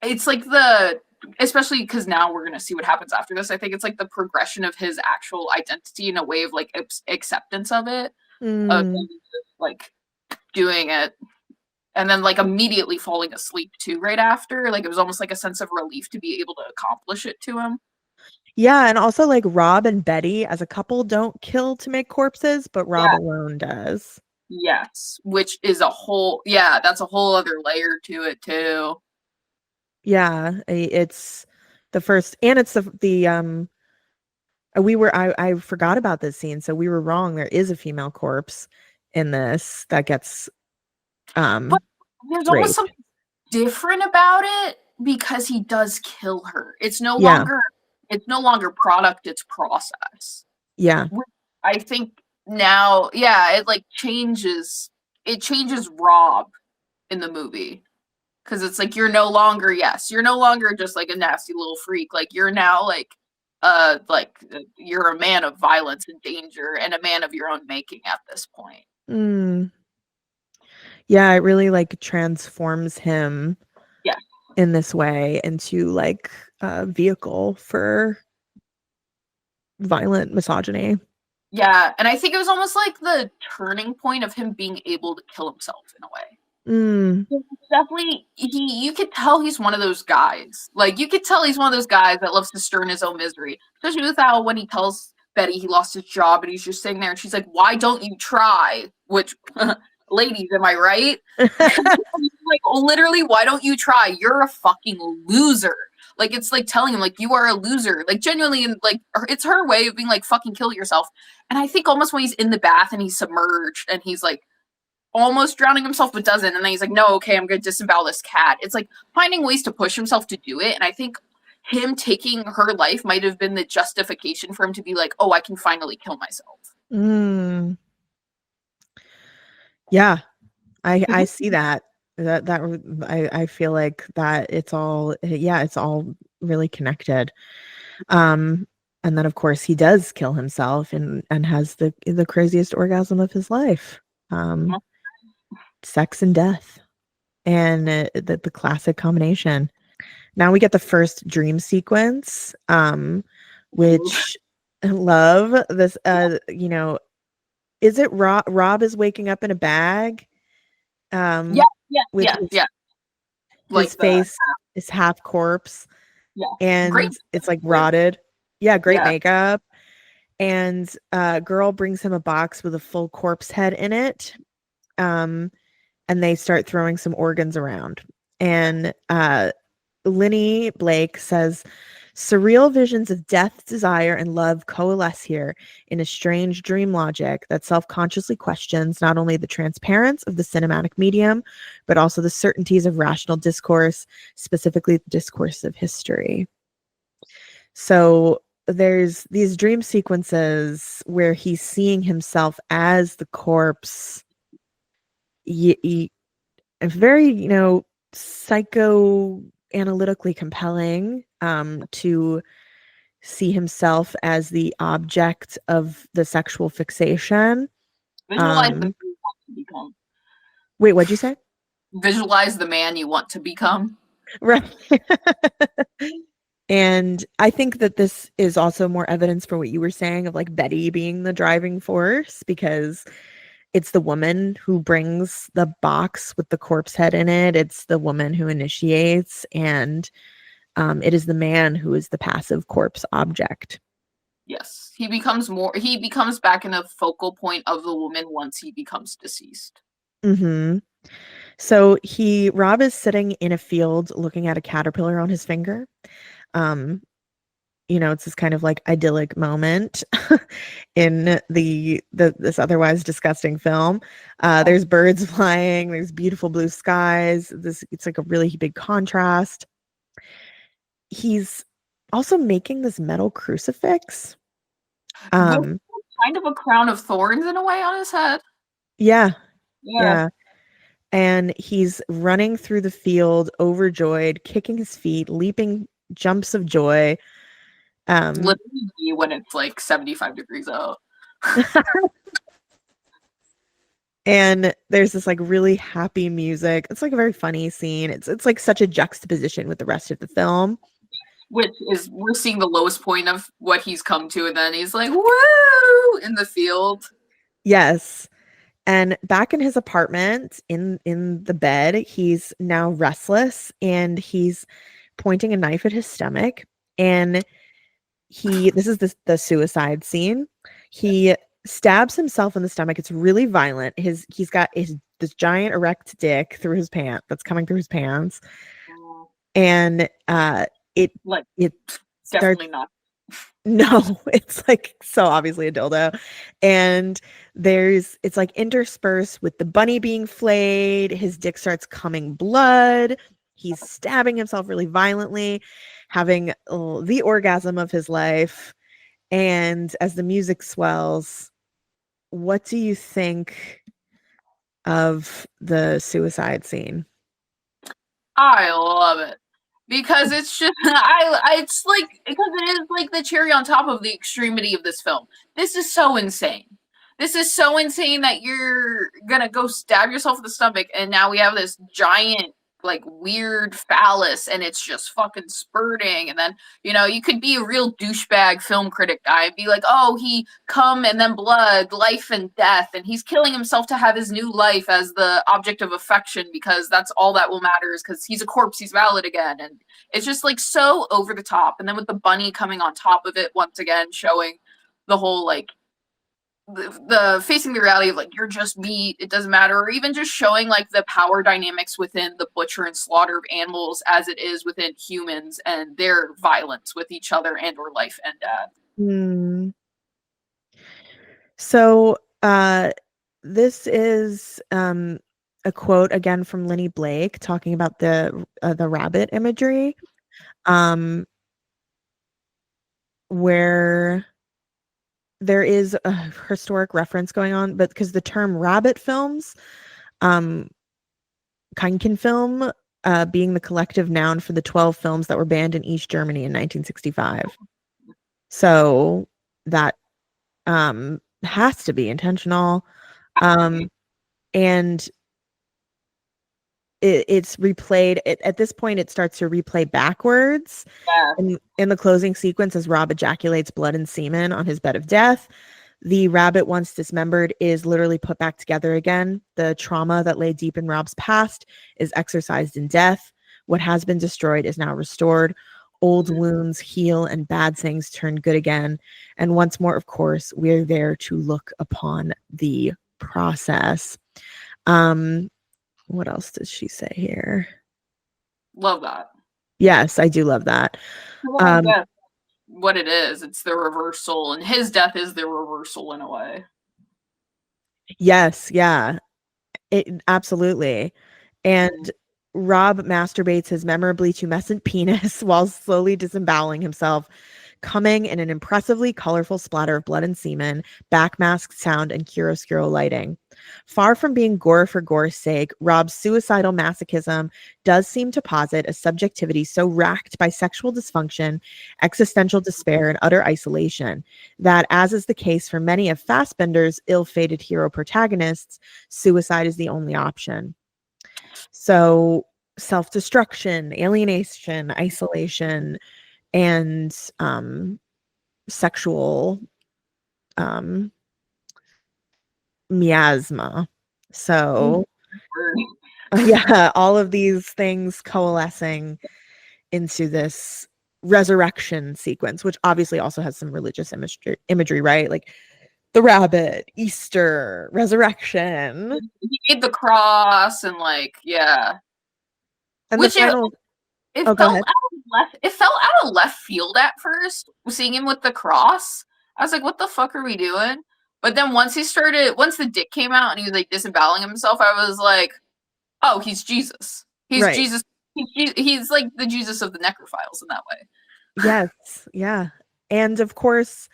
it's like the, especially because now we're going to see what happens after this, I think it's like the progression of his actual identity in a way of like acceptance of it, of like doing it, and then like immediately falling asleep too right after. Like it was almost like a sense of relief to be able to accomplish it to him. Yeah, and also like Rob and Betty as a couple don't kill to make corpses, but Rob alone does. Yes, which is a whole, yeah, that's a whole other layer to it too. Yeah, it's the first, and it's the I forgot about this scene, so we were wrong. There is a female corpse in this that gets but there's raped. almost something different about it because he does kill her. It's no longer product, it's process. Yeah. I think now, yeah, it like changes Rob in the movie, because it's like you're no longer just like a nasty little freak, like you're now like you're a man of violence and danger and a man of your own making at this point. Yeah, it really like transforms him in this way into like a vehicle for violent misogyny. Yeah, and I think it was almost like the turning point of him being able to kill himself in a way. Definitely, you could tell he's one of those guys. Like, you could tell he's one of those guys that loves to stir in his own misery. Especially with how when he tells Betty he lost his job and he's just sitting there and she's like, why don't you try? Which, ladies, am I right? Like, literally, why don't you try? You're a fucking loser. Like, it's like telling him, like, you are a loser. Like, genuinely, and like, it's her way of being like, fucking kill yourself. And I think almost when he's in the bath and he's submerged and he's like, almost drowning himself but doesn't, and then he's like, no, okay, I'm gonna disembowel this cat. It's like finding ways to push himself to do it, and I think him taking her life might have been the justification for him to be like, oh, I can finally kill myself. Yeah, I see that I feel like that it's all really connected. And then of course he does kill himself and has the craziest orgasm of his life. Sex and death, and the classic combination. Now we get the first dream sequence, which I love this. You know, is it Rob is waking up in a bag? With his face is half corpse, and great. It's like rotted. Yeah, great makeup. And girl brings him a box with a full corpse head in it. And they start throwing some organs around. And Linny Blake says, surreal visions of death, desire, and love coalesce here in a strange dream logic that self-consciously questions not only the transparence of the cinematic medium, but also the certainties of rational discourse, specifically the discourse of history. So there's these dream sequences where he's seeing himself as the corpse. Very, psychoanalytically compelling to see himself as the object of the sexual fixation. Visualize the man you want to become. Wait, what'd you say? Visualize the man you want to become. Right. And I think that this is also more evidence for what you were saying of like Betty being the driving force, because it's the woman who brings the box with the corpse head in it. It's the woman who initiates, and it is the man who is the passive corpse object. Yes, he becomes back in a focal point of the woman once he becomes deceased. Mm-hmm. So Rob is sitting in a field looking at a caterpillar on his finger. It's this kind of like idyllic moment in this otherwise disgusting film. There's birds flying, there's beautiful blue skies. It's like a really big contrast. He's also making this metal crucifix. Kind of a crown of thorns in a way on his head. Yeah. And he's running through the field, overjoyed, kicking his feet, leaping jumps of joy. Literally when it's like 75 degrees out. And there's this like really happy music. It's like a very funny scene. It's like such a juxtaposition with the rest of the film. Which is, we're seeing the lowest point of what he's come to, and then he's like, woo, in the field. Yes. And back in his apartment, in the bed, he's now restless, and he's pointing a knife at his stomach. And this is the suicide scene. He stabs himself in the stomach. It's really violent. He's got this giant erect dick through his pant that's coming through his pants. And it's definitely not. No, it's like so obviously a dildo. And it's like interspersed with the bunny being flayed. His dick starts coming blood. He's stabbing himself really violently, having the orgasm of his life. And as the music swells, what do you think of the suicide scene? I love it. Because it's just, it's like, because it is like the cherry on top of the extremity of this film. This is so insane. This is so insane that you're gonna go stab yourself in the stomach, and now we have this giant, like, weird phallus, and it's just fucking spurting. And then, you could be a real douchebag film critic guy and be like, oh, he come and then blood, life and death, and he's killing himself to have his new life as the object of affection, because that's all that will matter, is because he's a corpse, he's valid again. And it's just like so over the top. And then with the bunny coming on top of it once again, showing the whole like the facing the reality of like, you're just meat, it doesn't matter, or even just showing like the power dynamics within the butcher and slaughter of animals as it is within humans and their violence with each other and or life and death. So this is a quote again from Lenny Blake talking about the rabbit imagery, where there is a historic reference going on, but because the term rabbit films, Keinken film, being the collective noun for the 12 films that were banned in East Germany in 1965. So that has to be intentional. And it's replayed at this point. It starts to replay backwards in the closing sequence as Rob ejaculates blood and semen on his bed of death. The rabbit, once dismembered, is literally put back together again. The trauma that lay deep in Rob's past is exorcised in death. What has been destroyed is now restored. Old wounds heal and bad things turn good again. And once more, of course, we're there to look upon the process. What else does she say here? Love that. Yes, I do love that. What it is, it's the reversal, and his death is the reversal in a way. Yes, yeah, it absolutely. And Rob masturbates his memorably tumescent penis while slowly disemboweling himself, coming in an impressively colorful splatter of blood and semen, backmasked sound, and chiaroscuro lighting. Far from being gore for gore's sake, Rob's suicidal masochism does seem to posit a subjectivity so racked by sexual dysfunction, existential despair, and utter isolation that, as is the case for many of Fassbinder's ill-fated hero protagonists, suicide is the only option. So self-destruction, alienation, isolation, and sexual miasma. So yeah, all of these things coalescing into this resurrection sequence, which obviously also has some religious imagery, right? Like the rabbit, Easter, resurrection. He made the cross and like, yeah. And Which the final it go felt ahead. it felt out of left field at first, seeing him with the cross. I was like, what the fuck are we doing? But then once the dick came out and he was like disemboweling himself, I was like, oh, he's Jesus. He's Right. Jesus. He's like the Jesus of the necrophiles in that way. Yes, yeah. And of course,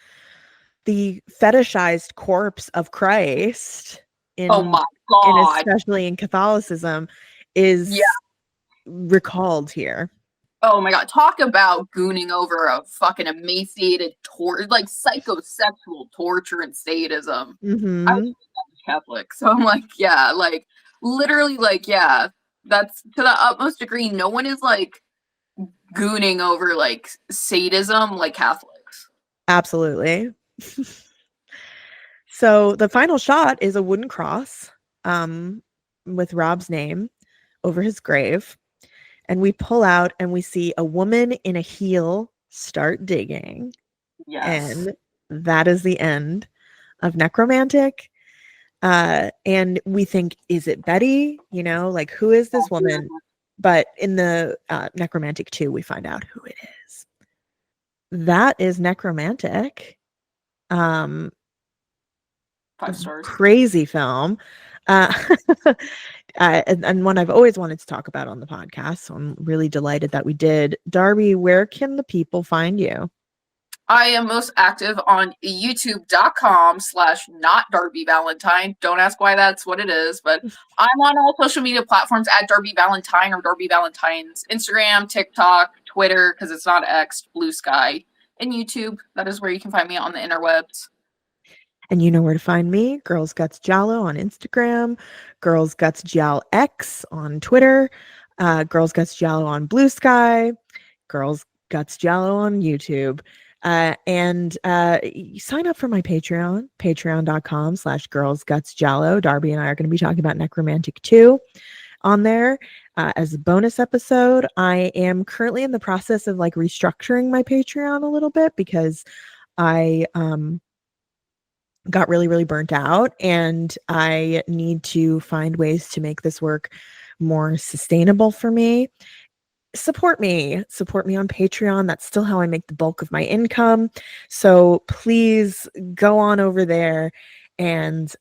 the fetishized corpse of Christ Oh my god. especially in Catholicism is recalled here. Oh my god, talk about gooning over a fucking emaciated like psychosexual torture and sadism. Mm-hmm. I was Catholic, so I'm like, yeah, like literally, like, yeah, that's to the utmost degree. No one is like gooning over like sadism like Catholics. Absolutely. So the final shot is a wooden cross with Rob's name over his grave. And we pull out and we see a woman in a heel start digging. Yes. And that is the end of Nekromantik. And we think, is it Betty? You know, like, who is this woman? But in the Nekromantik 2, we find out who it is. That is Nekromantik. 5 stars. Crazy film. And one I've always wanted to talk about on the podcast. So I'm really delighted that we did. Darby, where can the people find you? I am most active on youtube.com/not Darby Valentine. Don't ask why that's what it is, but I'm on all social media platforms at Darby Valentine or Darby Valentine's Instagram, TikTok, Twitter, because it's not X, Blue Sky, and YouTube. That is where you can find me on the interwebs. And you know where to find me. Girls Guts Giallo on Instagram, Girls Guts Giallo X on Twitter, Girls Guts Giallo on Blue Sky, Girls Guts Giallo on YouTube. And you sign up for my Patreon, patreon.com/girlsgutsgiallo. Darby and I are going to be talking about Nekromantik 2 on there as a bonus episode. I am currently in the process of like restructuring my Patreon a little bit because I got really, really burnt out, and I need to find ways to make this work more sustainable for me. Support me on Patreon. That's still how I make the bulk of my income. So please go on over there. And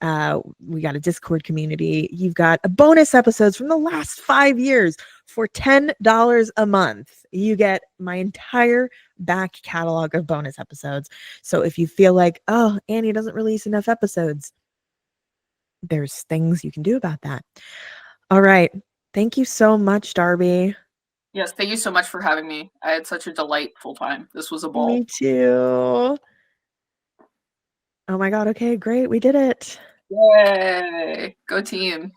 we got a Discord community. You've got bonus episodes from the last 5 years for $10 a month. You get my entire back catalog of bonus episodes. So if you feel like, oh, Annie doesn't release enough episodes, there's things you can do about that. All right. Thank you so much, Darby. Yes, thank you so much for having me. I had such a delightful time. This was a ball. Me too. Oh my God. Okay, great. We did it. Yay. Go team.